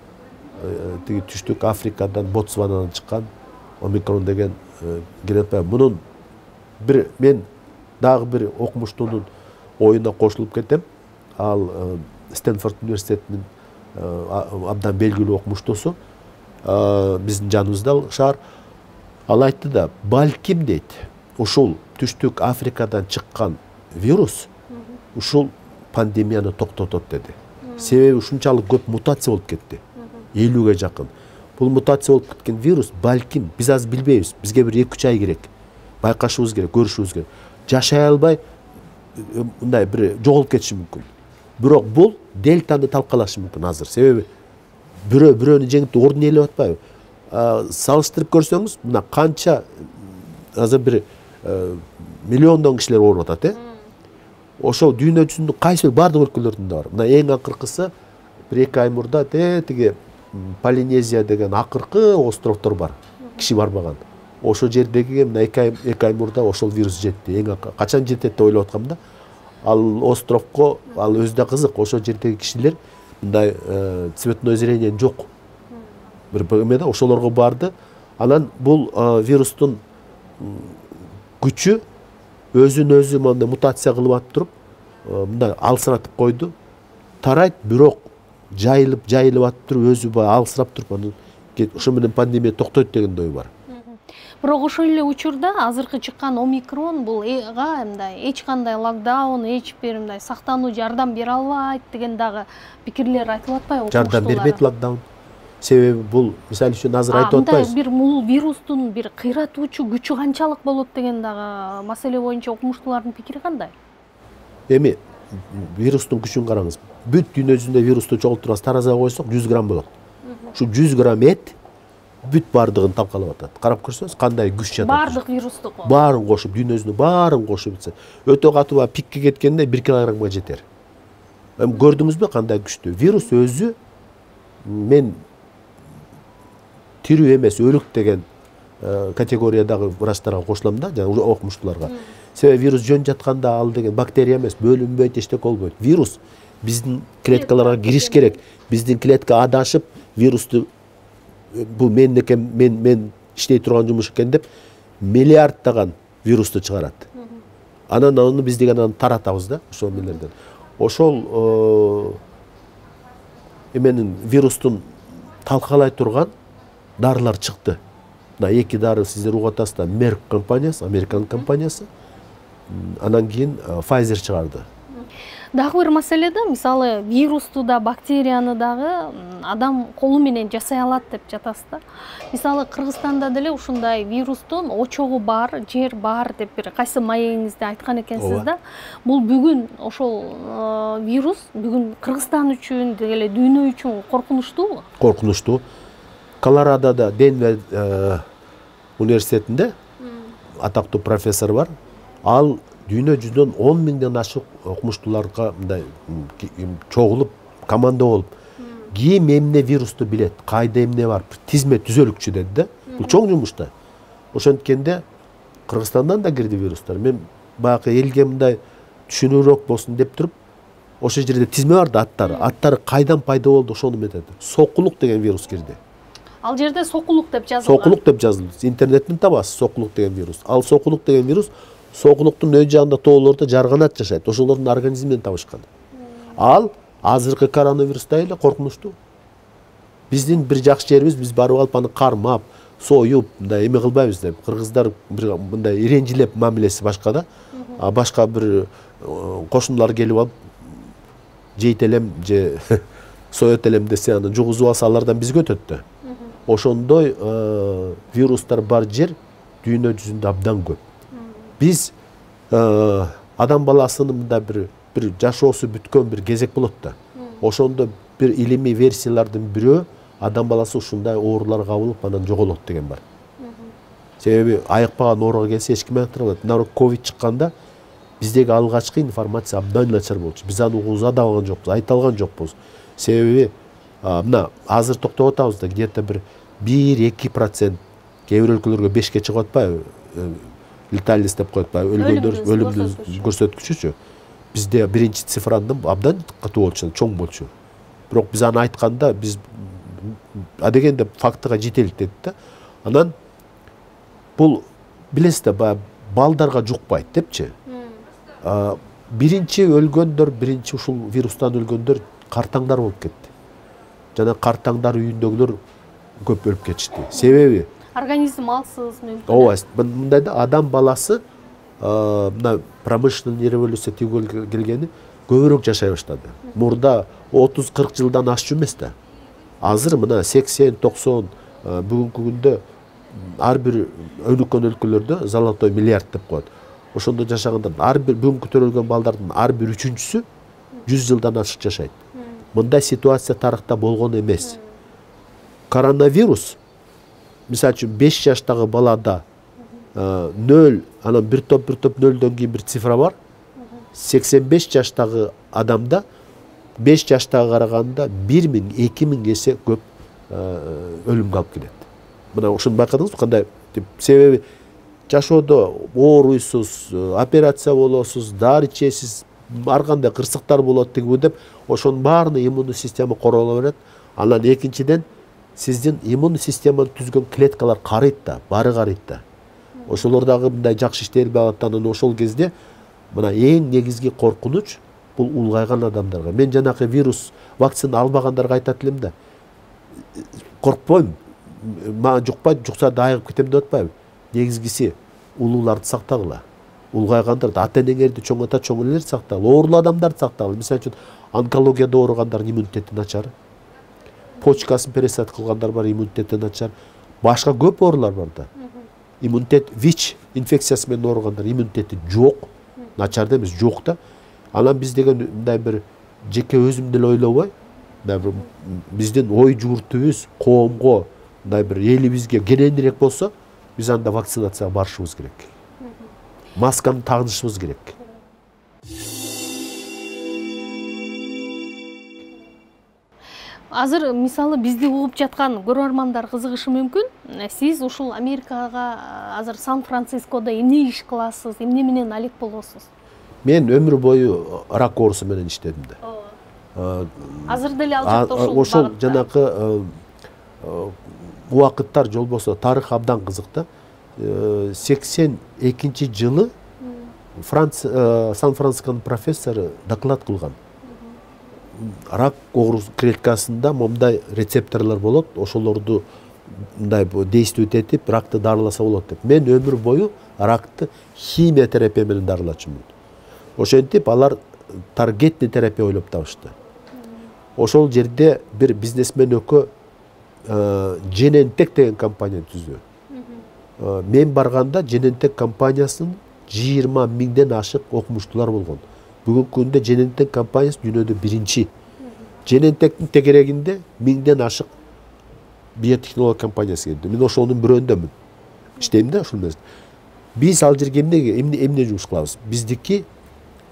тиги түштүк Африкадан, Ботсванадан чыккан омикрон деген келет атпайбы. Мунун мен дагы бир окумуштуунун оюна кошулуп кетем. Ал Стэнфорд университетинин абдан белгилүү окумуштуусу, биздин жаныбызда шаар. Ал айтты да, балким дейт, ушул түштүк Африкадан чыккан вирус ушул пандемияны токтотот деди. Себеби ушунчалык көп мутация болуп кетти. 50ге жакын. Бул мутация болуп кеткен вирус балким биз азыр билбейбиз. Бизге бир 2-3 ай керек. Байкашыбыз керек, көрүшүбүз керек. Жашай албай мындай бир жоголуп кетиши мүмкүн. Бирок бул дельтаны талкалашы мүмкүн азыр. Себеби бирөөнү жеңип ордун ээлеп атпайбы? Салыштырып көрсөңүз, мына канча азыр бир миллиондон кишилер ооруп атат, Ошол дүйнө жүзүндө кайсы бардык өлкөлөрдүндө бар. Мына эң акыркысы бир 2 ай мурда тиги Полинезия деген акыркы островдор бар. Киши барбаган. Ошол жердеги мына 2 ай мурда ошол вирус жетти. Эң качан жетет деп ойлоп аткам да. Ал островго, ал өзү да кызык. Ошол жердеги кишилер мындай цветное зрение жок. Бир эмеде ошолорго барды. Анан бул вирустун күчү өзүн-өзү мындай мутация кылып атып туруп, мындай алсыратып койду. Тарайт, бирок жайылып атып туруп, өзү алсырап туруп, анан ошо менен пандемия токтойт деген ой бар. Бирок ошол эле учурда азыркы чыккан омикрон булга мындай эч кандай локдаун, эч бир мындай сактануу жардам бере албайт деген дагы пикирлер айтылып атпайбы? Жардам бербейт локдаун. Себеби бул мисалы үчүн азыр айтып атпайбыз. Бир вирустун бир кыйратуучу күчү канчалык болот деген дагы маселе боюнча окумуштуулардын пикири кандай? Эми вирустун күчүн караңыз. Бүт дүйнө жүзүндө вирусту чогултурабыз, таразага койсок 100 грамм болот. Ушу 100 грамм эт бүт бардыгын талкалап атат. Карап көрсөңүз, кандай күч жатат. Бардык вирусту баарын кошуп, дүйнө жүзүндө баарын кошуп атса, өтө катуу пикке кеткенде 1 килограммга жетер. Эми көрдүңүзбү кандай күчтүү? Вирус өзү мен тирүү эмес, өлүк деген категориядагы врачтарга кошулам да, жана окумуштууларга. Себеби вирус жөн жатканда ал деген бактерия эмес, бөлүнбөйт, эчтеке болбойт. Вирус биздин клеткаларга кириш керек. Биздин клетка адашып, вирусту бул мен иштей турган жумуш экен деп миллиарддаган вирусту чыгарат. Анан аны биз деген таратабыз да, ошол мелерден. Ошол эменин вирустун талкалай турган дарылар чыкты. Мына 2 дары сиздер угуп атасыздар. Merck компаниясы, Американ компаниясы. анан кийин Pfizer чыгарды. Дагы бир маселеде, мисалы, вирусту да, бактерияны дагы адам колу менен жасай алат деп жатасыз да. Мисалы, Кыргызстанда деле ушундай вирустун очогу бар, жер бар деп бир кайсы маегиңизде айткан экенсиз да. Бул бүгүн ошол вирус бүгүн Кыргызстан үчүн деле дүйнө үчүн коркунучтуубу? Коркунучтуу. Колорадода Денвер университетинде атактуу профессор бар. Ал дүйнө жүзүнөн 10 миңден ашык окумуштууларга мындай чогулуп, команда болуп, ким эмне вирусту билет, кайда эмне бар, тизме түзөлүкчү деди да. Бул чоң жумуш да. Ошонткенде Кыргызстандан да кирди вирустар. Мен баягы элге мындай түшүнүүрөөк болсун деп туруп, ошол жерде тизме бар да, аттары кайдан пайда болду, ошону метет. Сокулук деген вирус кирди. Ал жерде сокулук деп жазылган. Сокулук деп жазылды. Интернеттен табасыз сокулук деген вирус. Ал сокулук деген вирус сокулуктун өө жагында тоолордо жарганат жашайт. Ошолордун организминен табышкан. Ал азыркы коронавирустай эле коркунучтуу. Биздин бир жакшы жерибиз, биз барып алып аны кармап, союп, мындай эме кылбайбыз деп. Кыргыздар мындай иренжилеп мамилеси башка да. Башка бир кошуналар келип алып жейт элем же соет элем десе, аны жугузуп алса алардан бизге өтөт да. Ошондой вирустар бар жер дүйнө жүзүндө абдан көп. Биз адам баласынын мында бир жашоосу бүткөн бир кезек болот да. Ошондо бир илимий версиялардын бирөө адам баласы ушундай ооруларга кабылып анан жоголот деген бар. Себеби айыкпаган ооруга келсе эч ким айыктыра албайт. Мына ковид чыкканда биздеги алгачкы информация абдан начар болчу. Биз аны угуза да алган жокпуз, айта алган жокпуз. Себеби мына азыр токтоп атабыз да, где-то бир 1-2% кээ бир өлкөлөргө 5ке чыгып атпайбы? Летальность деп коет атпайбы? Өлүмдү көрсөткүчүчү. Бизде биринчи цифранын абдан катуу болчу, чоң болчу. Бирок биз аны айтканда биз адегенде фактыга жетелик дедик да. Анан бул билесиз да, балдарга жукпайт депчи. Биринчи өлгөндөр, биринчи ушул вирустан өлгөндөр картаңдар болуп кетти. Жана картаңдар үйүндөгүлөр көп өлүп кетишти. Себеби организм алсыз мүмкүн. Ооба, мындай да адам баласы мына промышленный революция тийгеле келгени көбүрөөк жашай баштады. Мурда 30-40 жылдан ашчу эмес да. Азыр мына 80-90 бүгүнкү күндө ар бир өнүккөн өлкөлөрдө золотой миллиард деп коет. Ошондо жашагандар ар бир бүгүнкү төрөлгөн балдардын ар бир 3-үчүсү 100 жылдан ашык жашайт. Мындай ситуация тарыхта болгон эмес. Коронавирус, мисалы үчүн 5 жаштагы балада 0, анан бир топ 0дөн кийин бир цифра бар. 85 жаштагы адамда 5 жаштагы караганда 1000-2000 эсе көп өлүмгө алып келет. Мына ошону байкадыңызбы кандай? Себеби жашоодо ооруйсуз, операция болосуз, дары ичесиз, ар кандай кырсыктар болот тигүү деп, ошонун баарына иммундуу система корооло берет. Анан экинчиден сиздин иммундуу системаны түзгөн клеткалар карыйт да, баары карыйт да. Ошолор дагы мындай жакшы иштелбей алат. Анан ошол кезде мына эң негизги коркунуч бул улгайган адамдарга. Мен жанакы вирус вакцина албагандарга айтат элем да. Коркпойм. Мага жукпайт, жукса да айыгып кетем деп атпайбы. Негизгиси улууларды сактагыла. Улгайгандарды, ата-энеңерди чоңойта, чоң элерди сактагыла. Оорулуу адамдарды сактагыла. Мисалы үчүн онкологияда ооругандардын иммунитети начар. Почкасын пересадка кылгандар бар, иммунитети начар. Башка көп оорулар бар да. Иммунитет ВИЧ инфекциясы менен ооругандар иммунитети жок. Начар да эмес, жок да. Анан биз деген мындай бир жеке өзүм деле ойлобой, биздин ой жууртубуз коомго, мындай бир элибизге кененирээк болсо, биз анда вакцинацияга барышыбыз керек. Масканы тагынышыбыз керек. Азыр мисалы бизди угуп жаткан көрөрмандар кызыгышы мүмкүн. Сиз ушул Америкага азыр Сан-Францискодо эмне иш кыласыз, эмне менен алек болосуз? Мен өмүр бою рак оорусу менен иштедим да. Азыр деле ал жакта ошол жанакы убакыттар жолбосо тарых абдан кызык да. 82-жылы Сан-Францисконун профессору доклад кылган. Рак оорусу клеткасында момдай рецепторлор болот, ошолорду мындай действовать этип ракты дарыласа болот деп. Мен өмүр бою ракты химия терапия менен дарылачумун. Ошентип алар таргетный терапия ойлоп табышты. Ошол жерде бир бизнесмен өкө Genentech деген компания түздү. Мен барганда Genentech компаниясынын 20 миңден ашык окумуштуулар болгон. Бүгүнкү күндө Genentech компаниясы дүйнөдө биринчи. Genentech'тин тегерегинде 1000ден ашык биотехнология компаниясы келди. Мен ошонун бирөөндөмүн. Иштейм да ошол менен. Биз ал жерге эмне жумуш кылабыз? Биздики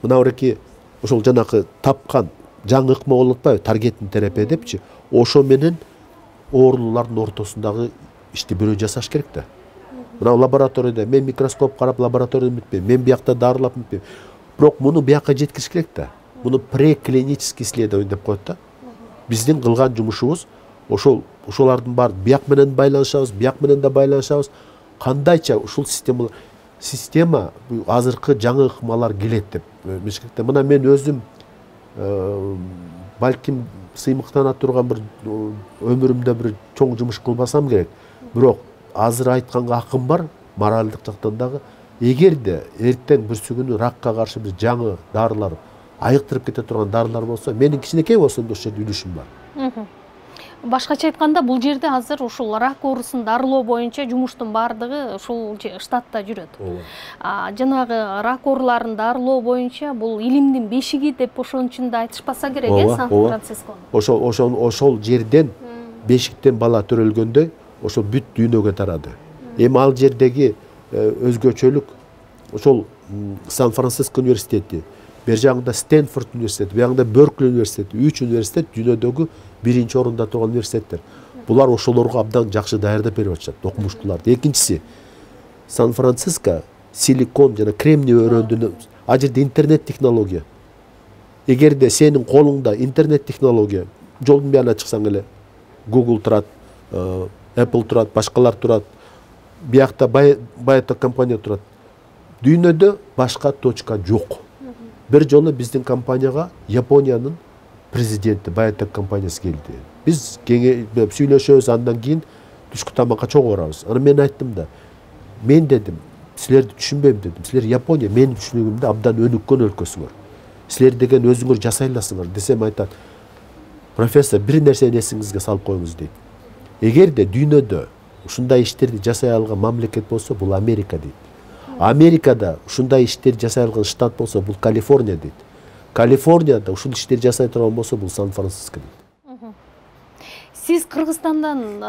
мына ореки ошол жанакы тапкан жаңы ыкма болуп атпайбы, таргеттин терапия депчи. Ошо менен оорулуулардын ортосундагы ишти бирөө жасаш керек да. Мына лабораторияда мен микроскоп карап лабораторияда бүтпөйм. Мен биякта дарылап бүтпөйм. Бирок муну бияка жеткириш керек да. Муну преклинический исследование деп коет да. Биздин кылган жумушубуз ошолардын баары бияк менен байланышабыз, бияк менен да байланышабыз. Кандайча ушул система азыркы жаңы ыкмалар келет деп мешкекте. Мына мен өзүм балким сыймыктана турган бир өмүрүмдө бир чоң жумуш кылбасам керек. Бирок азыр айтканга акым бар, моралдык жактан дагы. Эгерде эртең бүрсү күнү ракка каршы бир жаңы дарылар, айыктырып кете турган дарылар болсо, менин кичинекей болсо да ошол жерде үлүшүм бар. Башкача айтканда, бул жерде азыр ушул рак оорусун дарылоо боюнча жумуштун баардыгы ушул штатта жүрөт. Жанагы рак ооруларын дарылоо боюнча бул илимдин бешиги деп ошонун үчүн да айтышпаса керек, Сан-Францискону. Ошол жерден бешиктен бала төрөлгөндөй, ошол бүт дүйнөгө тарады. Эми ал жердеги өзгөчөлүк ошол Сан-Франциско университети, бер жагында Стэнфорд университети, бер жагында Беркли университети, 3 университет дүйнөдөгү биринчи орунда турган университеттер. Булар ошолорго абдан жакшы даярдап берип атышат окумуштууларды. Экинчиси, Сан-Франциско силикон жана кремний өрөөндүн, ал жерде интернет технология. Эгерде сенин колуңда интернет технология, жолдун баярына чыксаң эле Google турат, Apple турат, башкалар турат, биякта биотек компания турат. Дүйнөдө башка точка жок. Бир жолу биздин компанияга Япониянын президенти биотек компаниясы келди. Биз сүйлөшөбүз, андан кийин түшкү тамакка чогуу барабыз. Аны мен айттым да. Мен дедим, силерди түшүнбөйм дедим. Силер Япония менин түшүнүгүмдө абдан өнүккөн өлкөсүңөр. Силер деген өзүңөр жасай аласыңар десем айтат. Профессор, бир нерсени эсиңизге салып коюңуз дейт. Эгерде дүйнөдө ушундай иштерди жасай алган мамлекет болсо, бул Америка дейт. Америкада ушундай иштерди жасай алган штат болсо, бул Калифорния дейт. Калифорнияда ушул иштерди жасай турган болсо, бул Сан-Франциско дейт. Сиз Кыргызстандан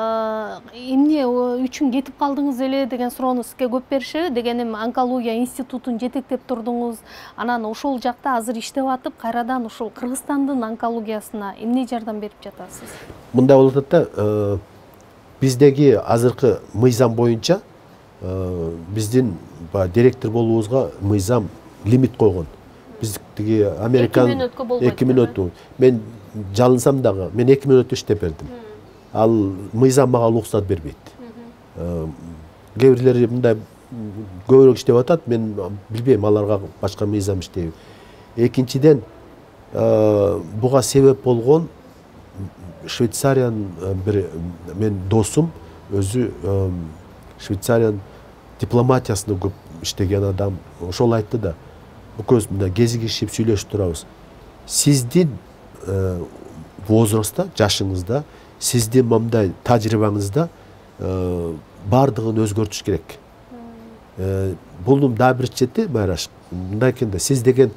эмне үчүн кетип калдыңыз эле деген суроону сизге көп беришеби? Дегеним, онкология институтун жетектеп турдуңуз, анан ошол жакта азыр иштеп атып, кайрадан ушул Кыргызстандын онкологиясына эмне жардам берип жатасыз? Мындай болуп атат да, биздеги азыркы мыйзам боюнча биздин директор болуубузга мыйзам лимит койгон. Биздики Американ 2 мүнөткө. Мен жалынсам дагы, мен 2 мүнөттө иштеп бердим. Ал мыйзам мага уруксат бербейт. Кээ бирлери мындай көбүрөөк иштеп атат, мен билбейм, аларга башка мыйзам иштейби. Экинчиден, буга себеп болгон Швейцариянын бир мен досум, өзү Швейцариянын дипломатиясында көп иштеген адам, ошол айтты да, бу көз мындай кезигишип сүйлөшүп турабыз. Сиздин возрастта, жашыңызда, сиздин мындай тажрыйбаңызда бардыгын өзгөртүш керек. Бунун дагы бир чети, Майраш, мындай экен да, сиз деген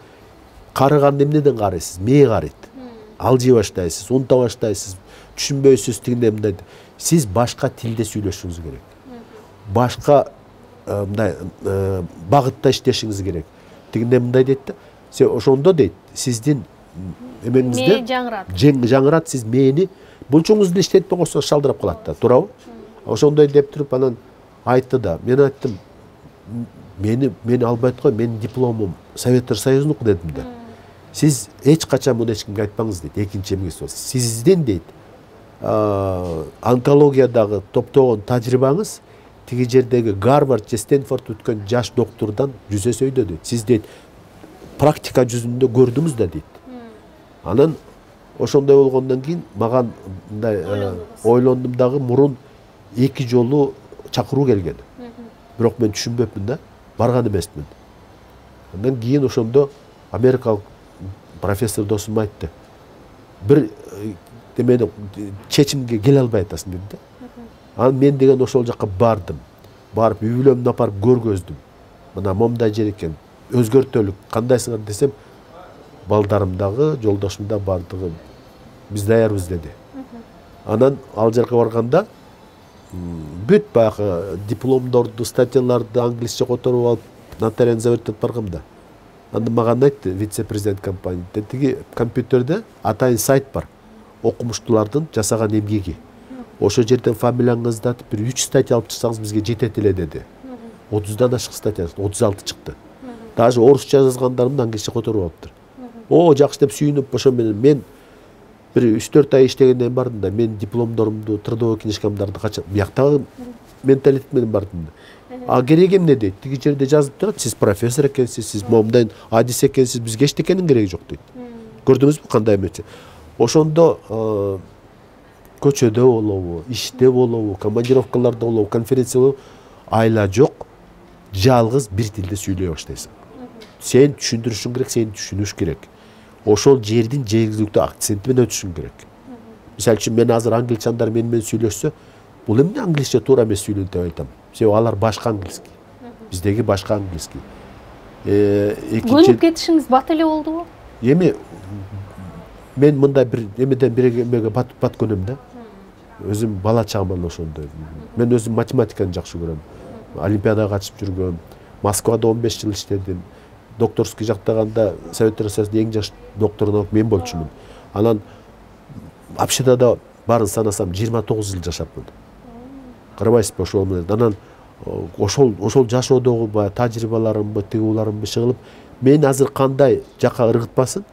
карыган эмнеден карайсыз? Мээ карайт. Алжый баштайсыз, унута баштайсыз, түшүнбөйсүз, тигиндей мындай. Сиз башка тилде сүйлөшүңүз керек. Башка мындай багытта иштешиңиз керек. Тигиндей мындай дейт да. Сен ошондо дейт, сиздин эмеңизде жаңырат, сиз мээни булчуңузду иштетпей койсоң шалдырап калат да, туурабы? Ошондой деп туруп анан айтты да. Мен айттым, мени албайт го, менин дипломум Советтер Союзунуку дедим да. Сиз эч качан муну эч кимге айтпаңыз дейт. Экинчи эмгеси болсо. Сиздин дейт, онкологиядагы топтогон тажрыйбаңыз тиги жердеги Гарвард же Стэнфорд өткөн жаш доктурдан 100 эсе өйдө дейт. Сиз дейт, практика жүзүндө көрдүңүз да дейт. Анан ошондой болгондон кийин мага мындай ойлондум дагы, мурун 2 жолу чакыруу келген. Бирок мен түшүнбөпмүн да, барган эмесмин. Андан кийин ошондо америкалык профессор досум айтты. Бир демени чечимге келе албай атасың деди да. Анан мен деген ошол жака бардым. Барып үй бүлөмдү апарып көргөздүм. Мына момундай жер экен. Өзгөртөлүк кандайсыңар десем, балдарымдагы, жолдошумда бардыгы биз даярбыз деди. Анан ал жерге барганда бүт баягы дипломдорду, статьяларды англисче которуп алып, нотариально завертеп баргам да. Анда мага айтты вице-президент компанияда, тиги компьютерде атайын сайт бар. Окумуштуулардын жасаган эмгеги. Ошо жерден фамилияңызды атып, бир 3 статья алып чыксаңыз бизге жетет эле деди. 30дан ашык статья, 36 чыкты. Даже орусча жазгандарымды англисче которуп алыптыр. О, жакшы деп сүйүнүп, ошо менен мен бир 3-4 ай иштегенден бардым да, мен дипломдорумду, трудовой книжкамдарды качып, бияктагы менталитет менен бардым да. А керек эмне дейт? Тиги жерде жазып турат, сиз профессор экенсиз, сиз момундай адис экенсиз, бизге эчтекенин кереги жок дейт. Көрдүңүзбү кандай эмне? Ошондо көчөдө болобу, иште болобу, командировкаларда болобу, конференция болобу, айла жок, жалгыз бир тилде сүйлөй баштайсың. Сен түшүндүрүшүң керек, сен түшүнүш керек. Ошол жердин жергиликтүү акценти менен өтүшүң керек. Мисалы үчүн мен азыр англичандар менен сүйлөшсө, бул эмне англисче туура эмес сүйлөйт деп айтам. Себеби алар башка английский. Биздеги башка английский. Көнүп кетишиңиз бат эле болдубу? Эми мен мындай бир эмеден бир эмеге бат көнөм да. Өзүм бала чагыман ошондой. Мен өзүм математиканы жакшы көрөм. Олимпиадага катышып жүргөм. Москвада 15 жыл иштедим. Докторский жактаганда Совет Россиясынын эң жаш докторуна мен болчумун. Анан общагада барын санасам 29 жыл жашапмын. Карабайсызбы ошол менен. Анан ошол жашоодогу баягы тажрыйбаларымбы, тыгууларымбы чыгылып, мен азыр кандай жака ыргытпасын,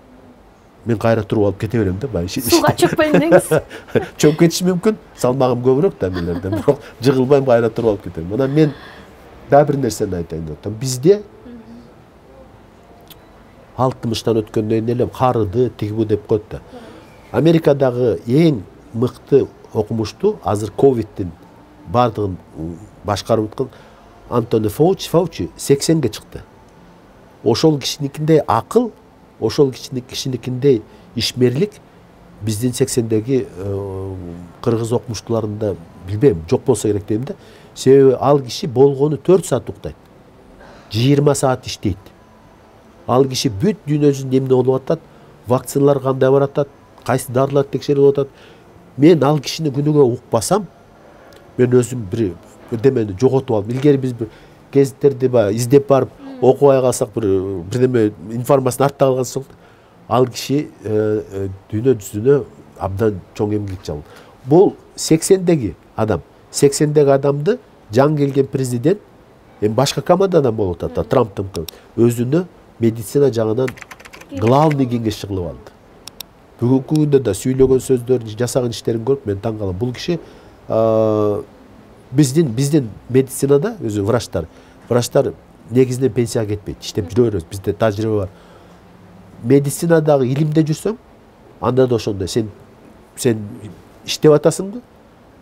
мен кайра туруп алып кете берем да, баягы. Сууга чөкпөйм деңиз. Чөп кетиши мүмкүн, салмагым көбүрөөк да мелерден, бирок жыгылбайм, кайра туруп алып кетем. Анан мен дагы бир нерсени айтайын деп атам. Бизде 60-тан өткөндөн эле карыды, тигибу деп коет да. Америкадагы эң мыкты окумуштуу азыр ковидтин бардыгын башкарып аткан Антони Фаучи 80-ге чыкты. Ошол кишиникиндей акыл, ошол кишиникиндей ишмерлик биздин 80-деги кыргыз окумуштууларында билбейм, жок болсо керек дейм да. Себеби ал киши болгону 4 саат уктайт. 20 саат иштейт. Ал киши бүт дүйнөдүн эмне болуп атат, вакциналар кандай баратат, кайсы дарыларды текшерип атат. Мен ал кишини күнүгө укпасам, мен өзүм бир демени жоготуп алып, илгери биз бир гезиттерди издеп барып, окубай калсак бир неме информацияны артта калган соң, ал киши дүйнө жүзүнө абдан чоң эмгек чалды. Бул 80-деги адам. 80-деги адамды жаңы келген президент, башка командадан болуп атат, Трамптын өзүнө медицина жагынан главный кеңешчи кылып алды. Бүгүнкү күндө да сүйлөгөн сөздөрүн, жасаган иштерин көрүп мен таң калам. Бул киши биздин медицинада өзү врачтар негизинен пенсияга кетпейт, иштеп жүрө беребиз. Бизде тажрыйба бар. Медицинадагы илимде жүрсөң, анда да ошондой сен иштеп атасыңбы?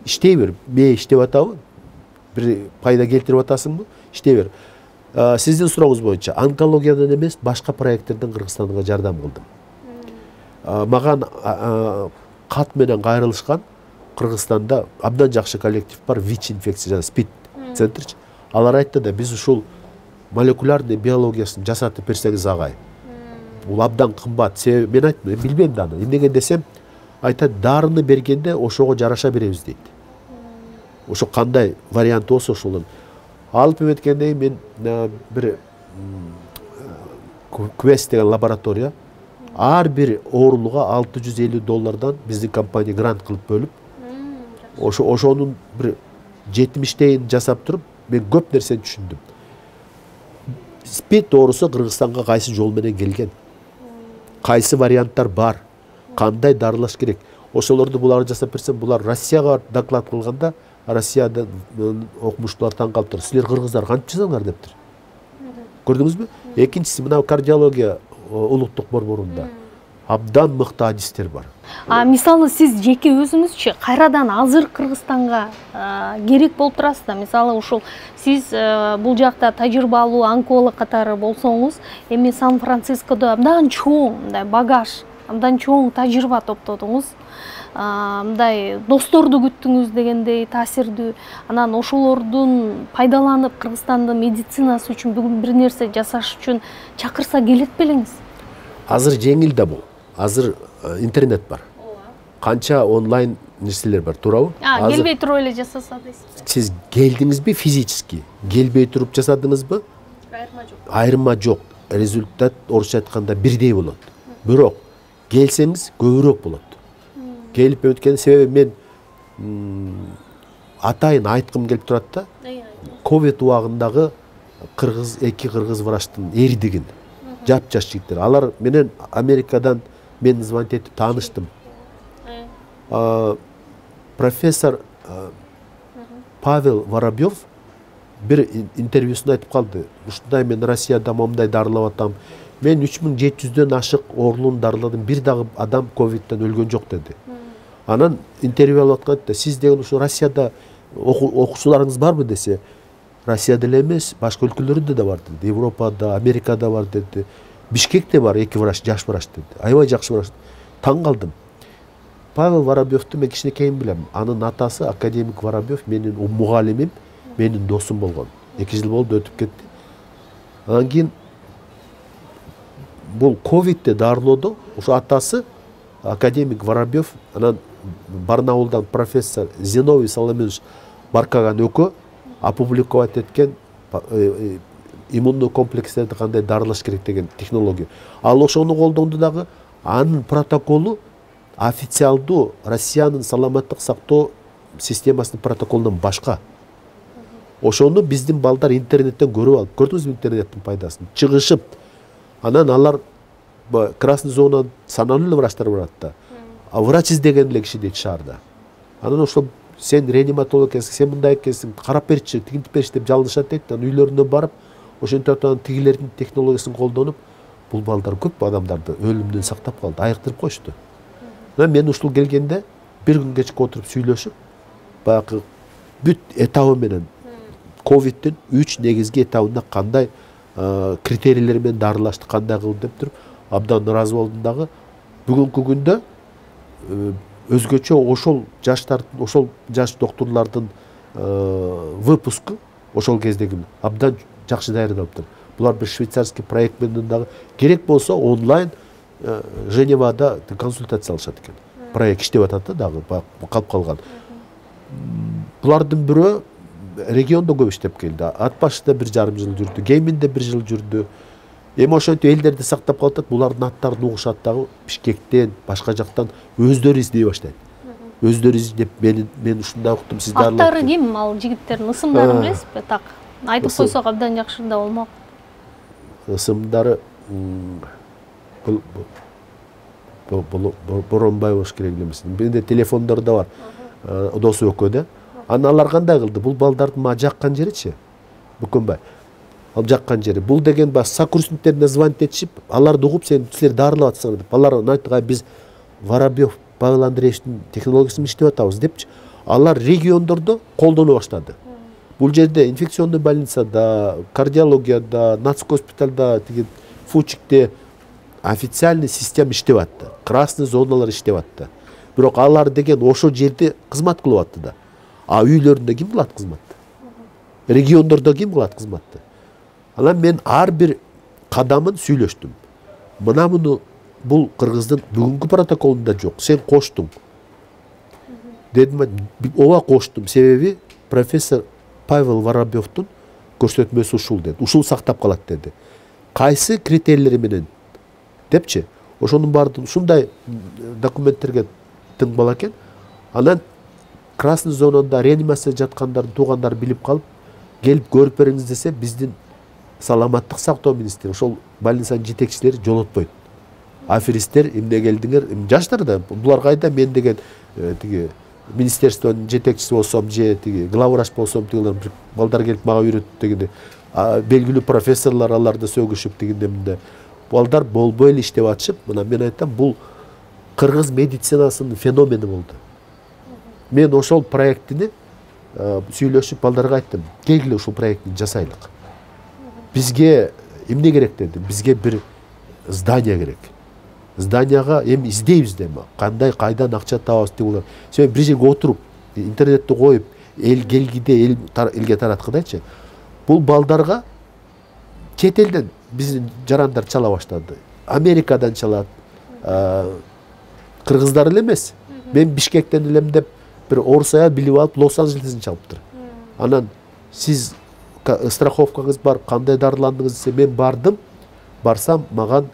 Иштей бер. Мен иштеп атабы? Бир пайда келтирип атасыңбы? Иштей бер. Сиздин сурооңуз боюнча онкологиядан эмес, башка проекттерден Кыргызстанга жардам кылдым. Маган кат менен кайрылышкан Кыргызстанда абдан жакшы коллектив бар, ВИЧ инфекция жана СПИД центрчи. Алар айтты да, биз ушул молекулярный биологиясын жасатып берсеңиз агай. Бул абдан кымбат. Себеби мен айттым, билбейм да аны. Эмнеге десем, айтат, дарыны бергенде ошого жараша беребиз дейт. Ошо кандай вариант болсо ошолун алып эметкенден мен бир Quest деген лаборатория ар бир оорулуга $650 биздин компания грант кылып бөлүп, ошонун бир 70-тейин жасап туруп, мен көп нерсени түшүндүм. СПИД оорусу Кыргызстанга кайсы жол менен келген? Кайсы варианттар бар? Кандай дарылаш керек? Ошолорду булар жасап берсем, булар Россияга доклад кылганда, Россияда окумуштуулар таң калып тур. Силер кыргыздар кантип жасаңар дептир. Көрдүңүзбү? Экинчиси мына кардиология улуттук борборунда абдан мыкты адистер бар. Мисалы сиз жеке өзүңүзчү кайрадан азыр Кыргызстанга керек болуп турасыз да? Мисалы ушул сиз бул жакта тажрыйбалуу онколог катары болсоңуз, эми Сан-Францискодо абдан чоң мындай багаж, абдан чоң тажрыйба топтодуңуз. Мындай досторду күттүңүз дегендей таасирдүү. Анан ошолордун пайдаланып Кыргызстандын медицинасы үчүн бүгүн бир нерсе жасаш үчүн чакырса келет белеңиз? Азыр жеңил да бул. Азыр интернет бар. Канча онлайн нерселер бар, туурабы? Келбей туруп эле жасаса дейсиз. Сиз келдиңизби физически? Келбей туруп жасадыңызбы? Айырма жок. Айырма жок. Результат орусча айтканда бирдей болот. Бирок келсеңиз көбүрөөк болот. Келип өткөн себеби мен атайын айткым келип турат да. Ковид убагындагы эки кыргыз врачтын эрдигин, жап-жаш жигиттер. Алар менен Америкадан мен звонить этип тааныштым. Профессор Павел Воробьев бир интервьюсунда айтып калды. Ушундай мен Россияда момундай дарылап атам. Мен 3700дөн ашык оорунун дарыладым. Бир дагы адам ковидтен өлгөн жок деди. Анан интервью алып атканда сиз деген ушу Россияда окуучуларыңыз барбы десе, Россияда эле эмес, башка өлкөлөрдө да бар деди. Европада, Америкада бар деди. Бишкекте бар эки врач, жаш врач деди. Аябай жакшы врач. Таң калдым. Павел Воробьевду мен кичинекейин билем. Анын атасы академик Воробьев менин мугалимим, менин досум болгон. 2 жыл болду өтүп кетти. Анан кийин бул ковидте дарылоодо ушу атасы академик Воробьев, анан Барнаулдан профессор Зиновий Соломенович Баркаган экөө опубликовать эткен иммундуу комплекстерди кандай дарылаш керек деген технология. Ал ошону колдонду дагы, анын протоколу официалдуу Россиянын саламаттык сактоо системасынын протоколунан башка. Ошону биздин балдар интернеттен көрүп алып, көрдүңүзбү интернеттин пайдасын? Чыгышып, анан алар красный зона саналуу эле врачтар барат да. Врач издеген эле киши дейт шаарда. Анан ошол сен реаниматолог экенсиң, сен мындай экенсиң, карап берчи, тигинтип берчи деп жалынышат дейт. Анан үйлөрүнө барып, ошентип анан тигилердин технологиясын колдонуп, бул балдар көп адамдарды өлүмдөн сактап калды, айыктырып коюшту. Мен ушул келгенде бир күн кечке отуруп сүйлөшүп, баягы бүт этабы менен ковидтин 3 негизги этабында кандай критерийлер менен дарылашты, кандай кылды деп туруп абдан ыраазы болдум дагы. Бүгүнкү күндө өзгөчө ошол жаштардын, ошол жаш доктурлардын выпуску ошол кездеги абдан жакшы даярдалыптыр. Булар бир швейцарский проект менен дагы керек болсо онлайн Женевада консультация алышат экен. Проект иштеп атат да дагы калып калган. Булардын бирөө региондо көп иштеп келди. Ат башында 1,5 жыл жүрдү, Гейминде 1 жыл жүрдү. Эми ошентип элдерди сактап калат, булардын аттарын угушат дагы Бишкектен, башка жактан өздөрү издей баштайт. Өздөрү издеп мен ушундай уктум, сиз дарлап. Аттары ким ал жигиттердин ысымдарын билесизби? Так, айтып койсок абдан жакшы да болмок. Ысымдары Боронбай болуш керек элемес. Менде телефондор да бар. Досу экөө да. Анан алар кандай кылды? Бул балдардын ма жаккан жеричи? Бүкөнбай. Ал жаккан жери. Бул деген бас сокурсниктерине звонить этишип, аларды угуп, силер дарылап атсыңар деп. Алар айтты, биз Воробьев Павел Андреевичтин технологиясын иштеп атабыз депчи. Алар региондордо колдоно баштады. Бул жерде инфекционный больницада, кардиологияда, Нацк госпиталда, тиги Фучикте официальный система иштеп атты. Красный зоналар иштеп атты. Бирок алар деген ошо жерде кызмат кылып атты да. А үйлөрүндө ким кылат кызматты? Региондордо ким кылат кызматты? Анан мен ар бир кадамын сүйлөштүм. Мына муну бул кыргыздын бүгүнкү протоколунда жок. Сен коштуң. Дедим, ооба коштум. Себеби профессор Павел Воробьевдун көрсөтмөсү ушул деди. Ушул сактап калат деди. Кайсы критерийлери менен депчи. Ошонун баардыгын ушундай документтерге тыңбал экен. Анан красный зонада реанимация жаткандардын туугандары билип калып, келип көрүп бериңиз десе, биздин саламаттык сактоо министри, ошол больницанын жетекчилери жолотпойт. Аферисттер, эмне келдиңер, жаштар да, булар кайда, мен деген тиги министерствонун жетекчиси болсом, же тиги главврач болсом, тигилер балдар келип мага үйрөттү дегенде, белгилүү профессорлор аларды сөгүшүп дегенде, балдар болбой эле иштеп атышып, мына мен айтам, бул кыргыз медицинасынын феномени болду. Мен ошол проектини сүйлөшүп балдарга айттым, келгиле ушул проектти жасайлык. Бизге эмне керек деди? Бизге бир здание керек. Зданияга эми издейбиз деми, кандай кайдан акча табабыз деп. Себеби бир жерге отуруп, интернетти коюп, эл келгиде элге тараткыдайчы. Бул балдарга чет элден биздин жарандар чала баштады. Америкадан чалат. Кыргыздар эле эмес. Мен Бишкектен элем деп бир орус аял билип алып, Лос-Анджелестен чалыптыр. Анан сиз страховкаңыз бар, кандай дарыландыңыз десе, мен бардым. Барсам маган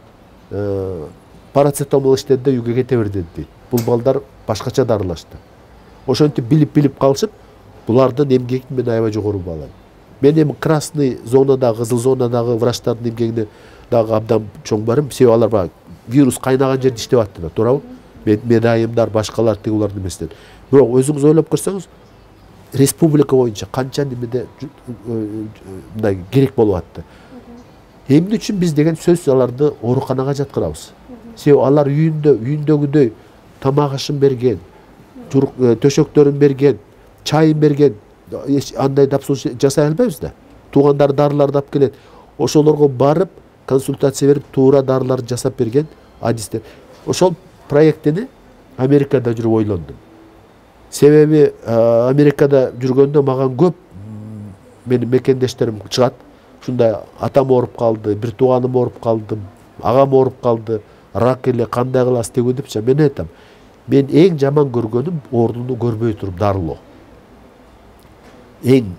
парацетамол иштеди, үйгө кете бер деди. Бул балдар башкача дарылашты. Ошентип билип калышып, булардын эмгегин мен аябай жогору баалайм. Мен эми красный зонадагы, кызыл зонадагы врачтардын эмгегине дагы абдан чоң барым. Себеби алар баягы вирус кайнаган жерде иштеп аттыр, туурабы? Медайымдар, башкалар тигулардын эмесинен. Бирок өзүңүз ойлоп көрсөңүз, республика боюнча канча немеде мындай керек болуп атты. Эмне үчүн биз деген сөз аларды ооруканага жаткырабыз. Себеби алар үйүндөгүдөй тамак ашын берген, төшөктөрүн берген, чайын берген, андай дапсуу жасай албайбыз да. Туугандары дарыларды алып келет. Ошолорго барып, консультация берип, туура дарыларды жасап берген адистер. Ошол проекттени Америкада жүрүп ойлондум. Себеби Америкада жүргөндө маган көп менин мекендештерим чыгат. Ушундай атам ооруп калды, бир тууганым ооруп калдым, агам ооруп калды, рак эле кандай кыласыз деп депчи. Мен айтам, мен эң жаман көргөнүм ордуну көрбөй туруп дарылоо. Эң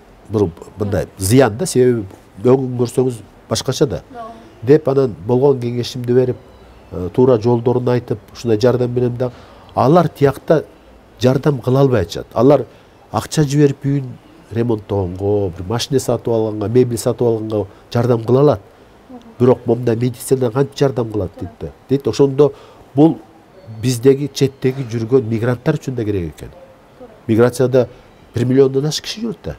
мындай зыян да, себеби өңүн көрсөңүз башкача да. Деп анан болгон кеңешимди берип, туура жолдорун айтып, ушундай жардам берем да. Алар тиякта жардам кыла албай атышат. Алар акча жиберип үйүн ремонттогонго, бир машина сатып алганга, мебель сатып алганга жардам кыла алат. Бирок момда медицина канча жардам кылат дейт. Дейт, ошондо бул биздеги четтеги жүргөн мигранттар үчүн да керек экен. Миграцияда 1 миллиондон ашык киши жүрөт да.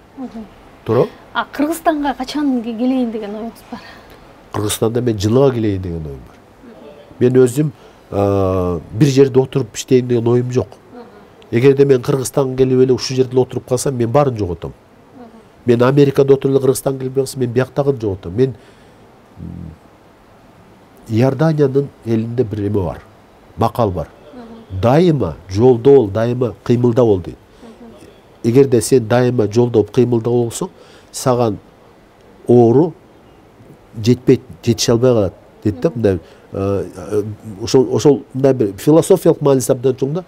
Туура? Кыргызстанга качан келейин деген оюңуз бар? Кыргызстанда мен жылыга келейин деген оюм бар. Мен өзүм бир жерде отуруп иштейин деген оюм жок. Эгерде мен Кыргызстанга келип эле ушул жерде отуруп калсам, мен баарын жоготом. Мен Америкада отуруп эле Кыргызстанга келип калсам, мен бияктагын жоготом. Мен Иорданиянын элинде бир эме бар, макал бар. Дайыма жолдо бол, дайыма кыймылда бол дейт. Эгерде сен дайыма жолдо болуп кыймылда болсоң, саган оору жетише албай калат дейт да. Мындай ошол мындай бир философиялык мааниси абдан чоң да.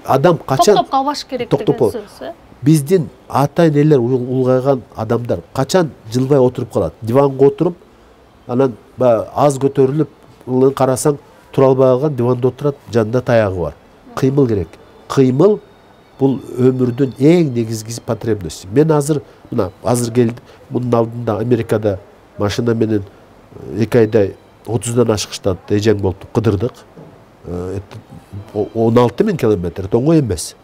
Адам качан токтоп калбаш керек деген сөз. Биздин ата энелер улгайган адамдар качан жылбай отуруп калат? Диванга отуруп, анан аз көтөрүлүп, карасаң тура албай калган, диванда отурат, жанында таягы бар. Кыймыл керек. Кыймыл бул өмүрдүн эң негизги потребности. Мен азыр келдим, мунун алдында Америкада машина менен 2 айдай 30дан ашык штат эжең болуп кыдырдык. 16.000 километр, оңой эмес.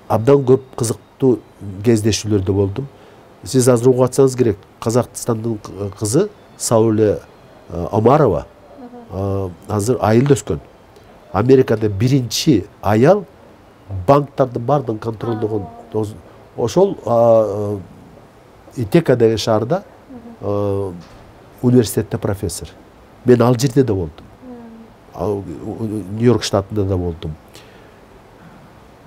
Абдан көп кызыктуу кездешүүлөрдө болдум. Сиз азыр угуп атсаңыз керек, Казакстандын кызы Сауле Омарова азыр айылда өскөн. Америкада биринчи аял банктардын бардын контролдогон. Ошол Итека деген шаарда университетте профессор. Мен ал жерде да болдум. Нью-Йорк штатында да болдум.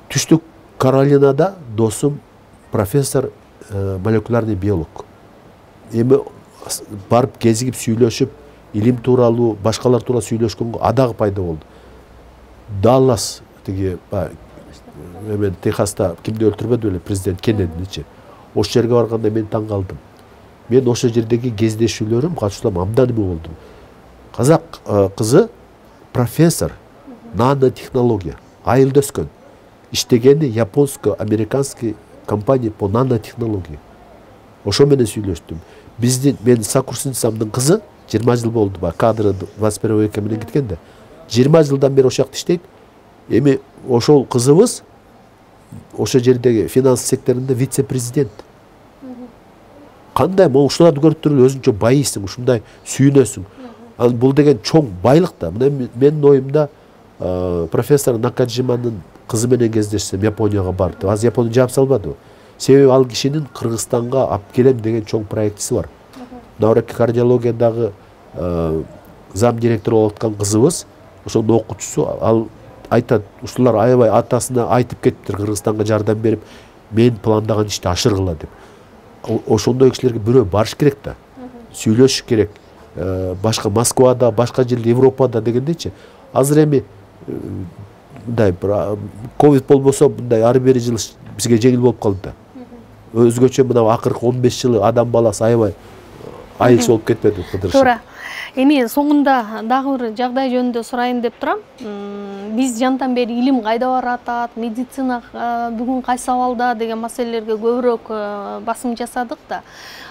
Түштүк Каролинада досум профессор, молекулярный биолог. Эми барып кезигип сүйлөшүп, илим тууралуу, башкалар тууралуу сүйлөшкөнгө адагы пайда болду. Даллас тиги мен Техаста кимди өлтүрбөдү беле, президент Кеннедичи. Ошол жерге барганда мен таң калдым. Мен ошол жердеги кездешүүлөрүм, катышууларым абдан эме болдум. Казак кызы профессор, нанотехнология, айылда өскөн. Иштегени японско-американский компания по нанотехнология. Ошо менен сүйлөштүм. Мен сокурсницамдын кызы 20 жыл болду, кадры 21 векке менен кеткенде. 20 жылдан бери ошол жакта иштейт. Эми ошол кызыбыз ошол жердеги финанс секторунда вице-президент. Кандай ушуларды көрүп туруп өзүңчө байыйсың, ушундай сүйүнөсүң. Бул деген чоң байлык да. Менин оюмда профессор Накаджиманын кызы менен кездешсем Японияга барды. Аз Япония жаап салбады. Себеби ал кишинин Кыргызстанга алып келем деген чоң проектиси бар. Наврак кардиологиядагы зам директор болуп аткан кызыбыз, ошонун окуучусу, ал айтат, ушулар аябай атасына айтып кеттир, Кыргызстанга жардам берип, мен пландаган ишти ашыргыла деп. Ошондой кишилерге бирөө барыш керек да. Сүйлөшүш керек. Башка Москвада, башка жерде, Европада дегендейчи. Азыр эми мындай ковид болбосо мындай ар бери жыл бизге жеңил болуп калды да. Өзгөчө мына акыркы 15 жылы адам баласы аябай айылчы болуп кетпеди кыдырышы. Туура. Эми соңунда дагы бир жагдай жөнүндө сурайын деп турам. Биз жандан бери илим кайда баратат, медицина бүгүн кайсы абалда деген маселелерге көбүрөөк басым жасадык да.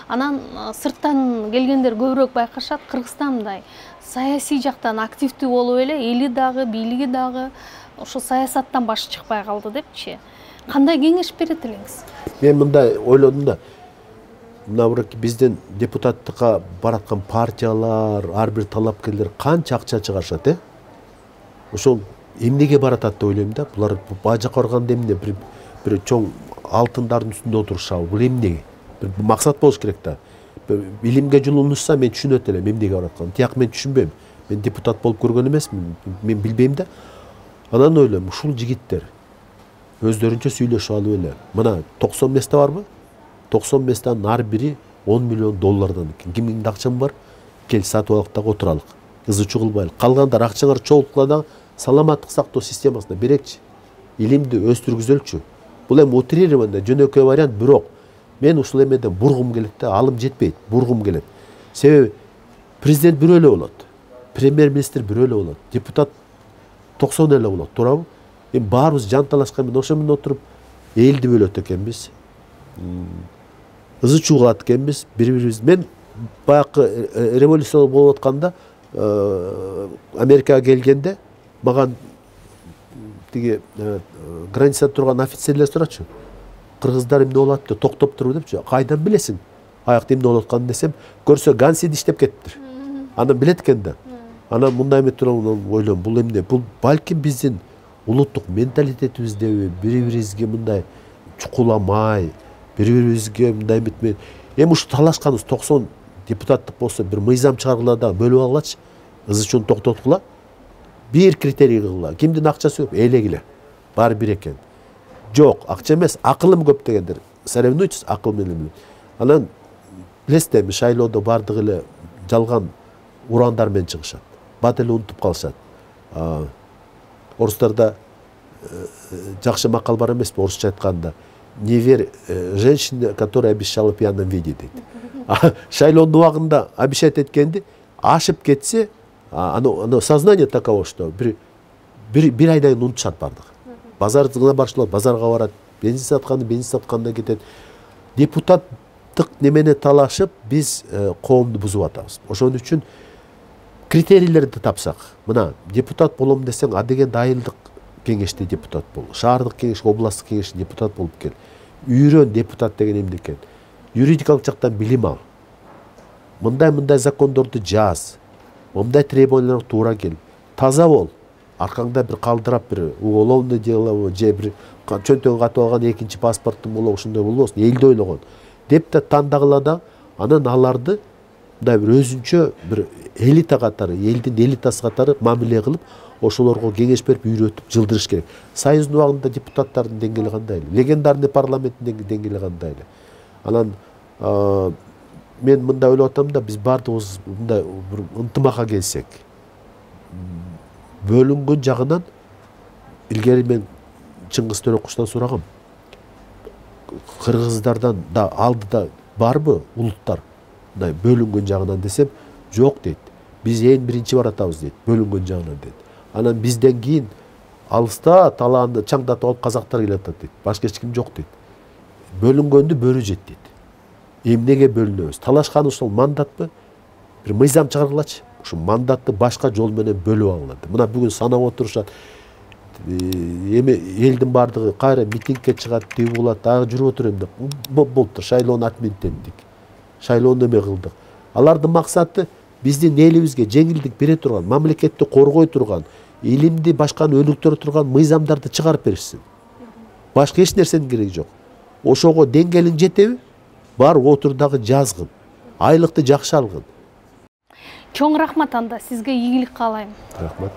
Анан сырттан келгендер көбүрөөк байкашат, Кыргызстан мындай саясий жактан активдүү болуп эле, эли дагы, бийлиги дагы ошо саясаттан баш чыкпай калды депчи. Кандай кеңеш берет элеңиз? Мен мындай ойлодум да. Мына бизден депутаттыкка бараткан партиялар, ар бир талапкерлер канча акча чыгарышат, ошол эмнеге баратат деп ойлойм да. Булар бажак барганда эмне бир чоң алтындардын үстүндө отурушабы? Бул эмнеге? Бир максат болуш керек да. Билимге жулунушса мен түшүнөт элем эмнеге баратканын. Тияк мен түшүнбөйм. Мен депутат болуп көргөн эмесмин. Мен билбейм да. Анан ойлойм, ушул жигиттер өздөрүнчө сүйлөшүп алып эле. Мына 90 месте барбы? 90 местен ар бири 10 миллион доллардан экен. Кимдин акчам бар? Кел сатып алык дагы отуралык. Ызы чугулбайлы. Калгандар акчаңар чогулткула дагы саламаттык сактоо системасына берекчи. Илимди өстүргүзөлчү. Бул эми утрирование, жөнөкөй вариант, бирок мен ушул эмеден бургум келет да, алым жетпейт, бургум келет. Себеби президент бирөө эле болот. Премьер-министр бирөө эле болот. Депутат 90 эле болот, туурабы? Эми баарыбыз жанталашкан менен ошо менен отуруп элди бөлөт экенбиз. Ызы чугулат экенбиз, бири-бирибиз. Мен баягы революция болуп атканда Америкага келгенде маган тиги границада турган офицерлер сурачу. Кыргыздар эмне болот деп токтоп туруп депчи. Кайдан билесиң? Аякта эмне болуп атканын десем, көрсө Гансиде иштеп кеттир. Аны билет экен да. Анан мындай эме туруп ойлойм, бул эмне? Бул балким биздин улуттук менталитетибиздеби, бири-бирибизге мындай чукуламай, бири-бирибизге мындай эмитмен. Эми ушу талашканыбыз 90 депутаттык болсо бир мыйзам чыгаргыла да бөлүп алгылачы. Ызычуну токтоткула. Бир критерий кылгыла. Кимдин акчасы көп? Элегиле. Баары бир экен. Жок, акча эмес, акылым көп дегендер. Соревнуйтесь акыл менен. Анан билесиздерби, шайлоодо бардыгы эле жалган урандар менен чыгышат. Бат эле унутуп калышат. Орустарда жакшы макал бар эмеспи, орусча айтканда? Не верь женщине, которая обещала в пьяном виде дейт. Шайлоонун убагында обещать эткенди ашып кетсе, ано сознание таково, что бир айдан кийин унутушат бардыгы. Базарга барышылар, базарга барат, бензин сатканда кетет. Депутаттык немени талашып, биз коомду бузуп атабыз. Ошон үчүн критерийлерди тапсак, мына депутат болом десең, адегенде айылдык кеңеште депутат бол, шаардык кеңеш, областтык кеңеште депутат болуп кел. Үйрөн депутат деген эмне экен? Юридикалык жактан билим ал. Мындай закондорду жаз. Мындай требованияларга туура кел. Таза бол. Аркаңда бир калдырап бир уголовный дело, же бир чөнтөгүн катып алган экинчи паспорттун боло, ошондой болбосун, элди ойлогон. Деп да тандагыла да, анан аларды мындай бир өзүнчө бир элита катары, элдин элитасы катары мамиле кылып, ошолорго кеңеш берип, үйрөтүп, жылдырыш керек. Союздун убагында депутаттардын деңгээли кандай эле? Легендарный парламенттин деңгээли кандай эле? Анан мен мындай ойлоп атам да, биз бардыгыбыз мындай бир ынтымакка келсек, бөлүнгөн жагынан илгери мен Чыңгыз Төрөкуштан сурагам. Кыргыздардан да алдыда барбы улуттар? Мындай бөлүнгөн жагынан десем, жок дейт. Биз эң биринчи баратабыз дейт, бөлүнгөн жагынан дейт. Анан бизден кийин алыста талаанды чаңдатып алып казактар келатат дейт. Башка эч ким жок дейт. Бөлүнгөндү бөрү жет дейт. Эмнеге бөлүнөбүз? Талашкан ошол мандатпы? Бир мыйзам чыгаргылачы. Ушул мандатты башка жол менен бөлүп алынат. Мына бүгүн санап отурушат. Эми элдин бардыгы кайра митингге чыгат, тиги болот, дагы жүрүп отур эмне. Болуптур, шайлоону отменить эттик. Шайлоону эме кылдык. Алардын максаты биздин элибизге жеңилдик бере турган, мамлекетти коргой турган, илимди башканы өнүктүрө турган мыйзамдарды чыгарып беришсин. Башка эч нерсенин кереги жок. Ошого деңгээлиң жетеби? Бар отур дагы жазгын. Айлыкты жакшы алгын. Чоң рахмат анда, сизге ийгилик каалайм. Рахмат.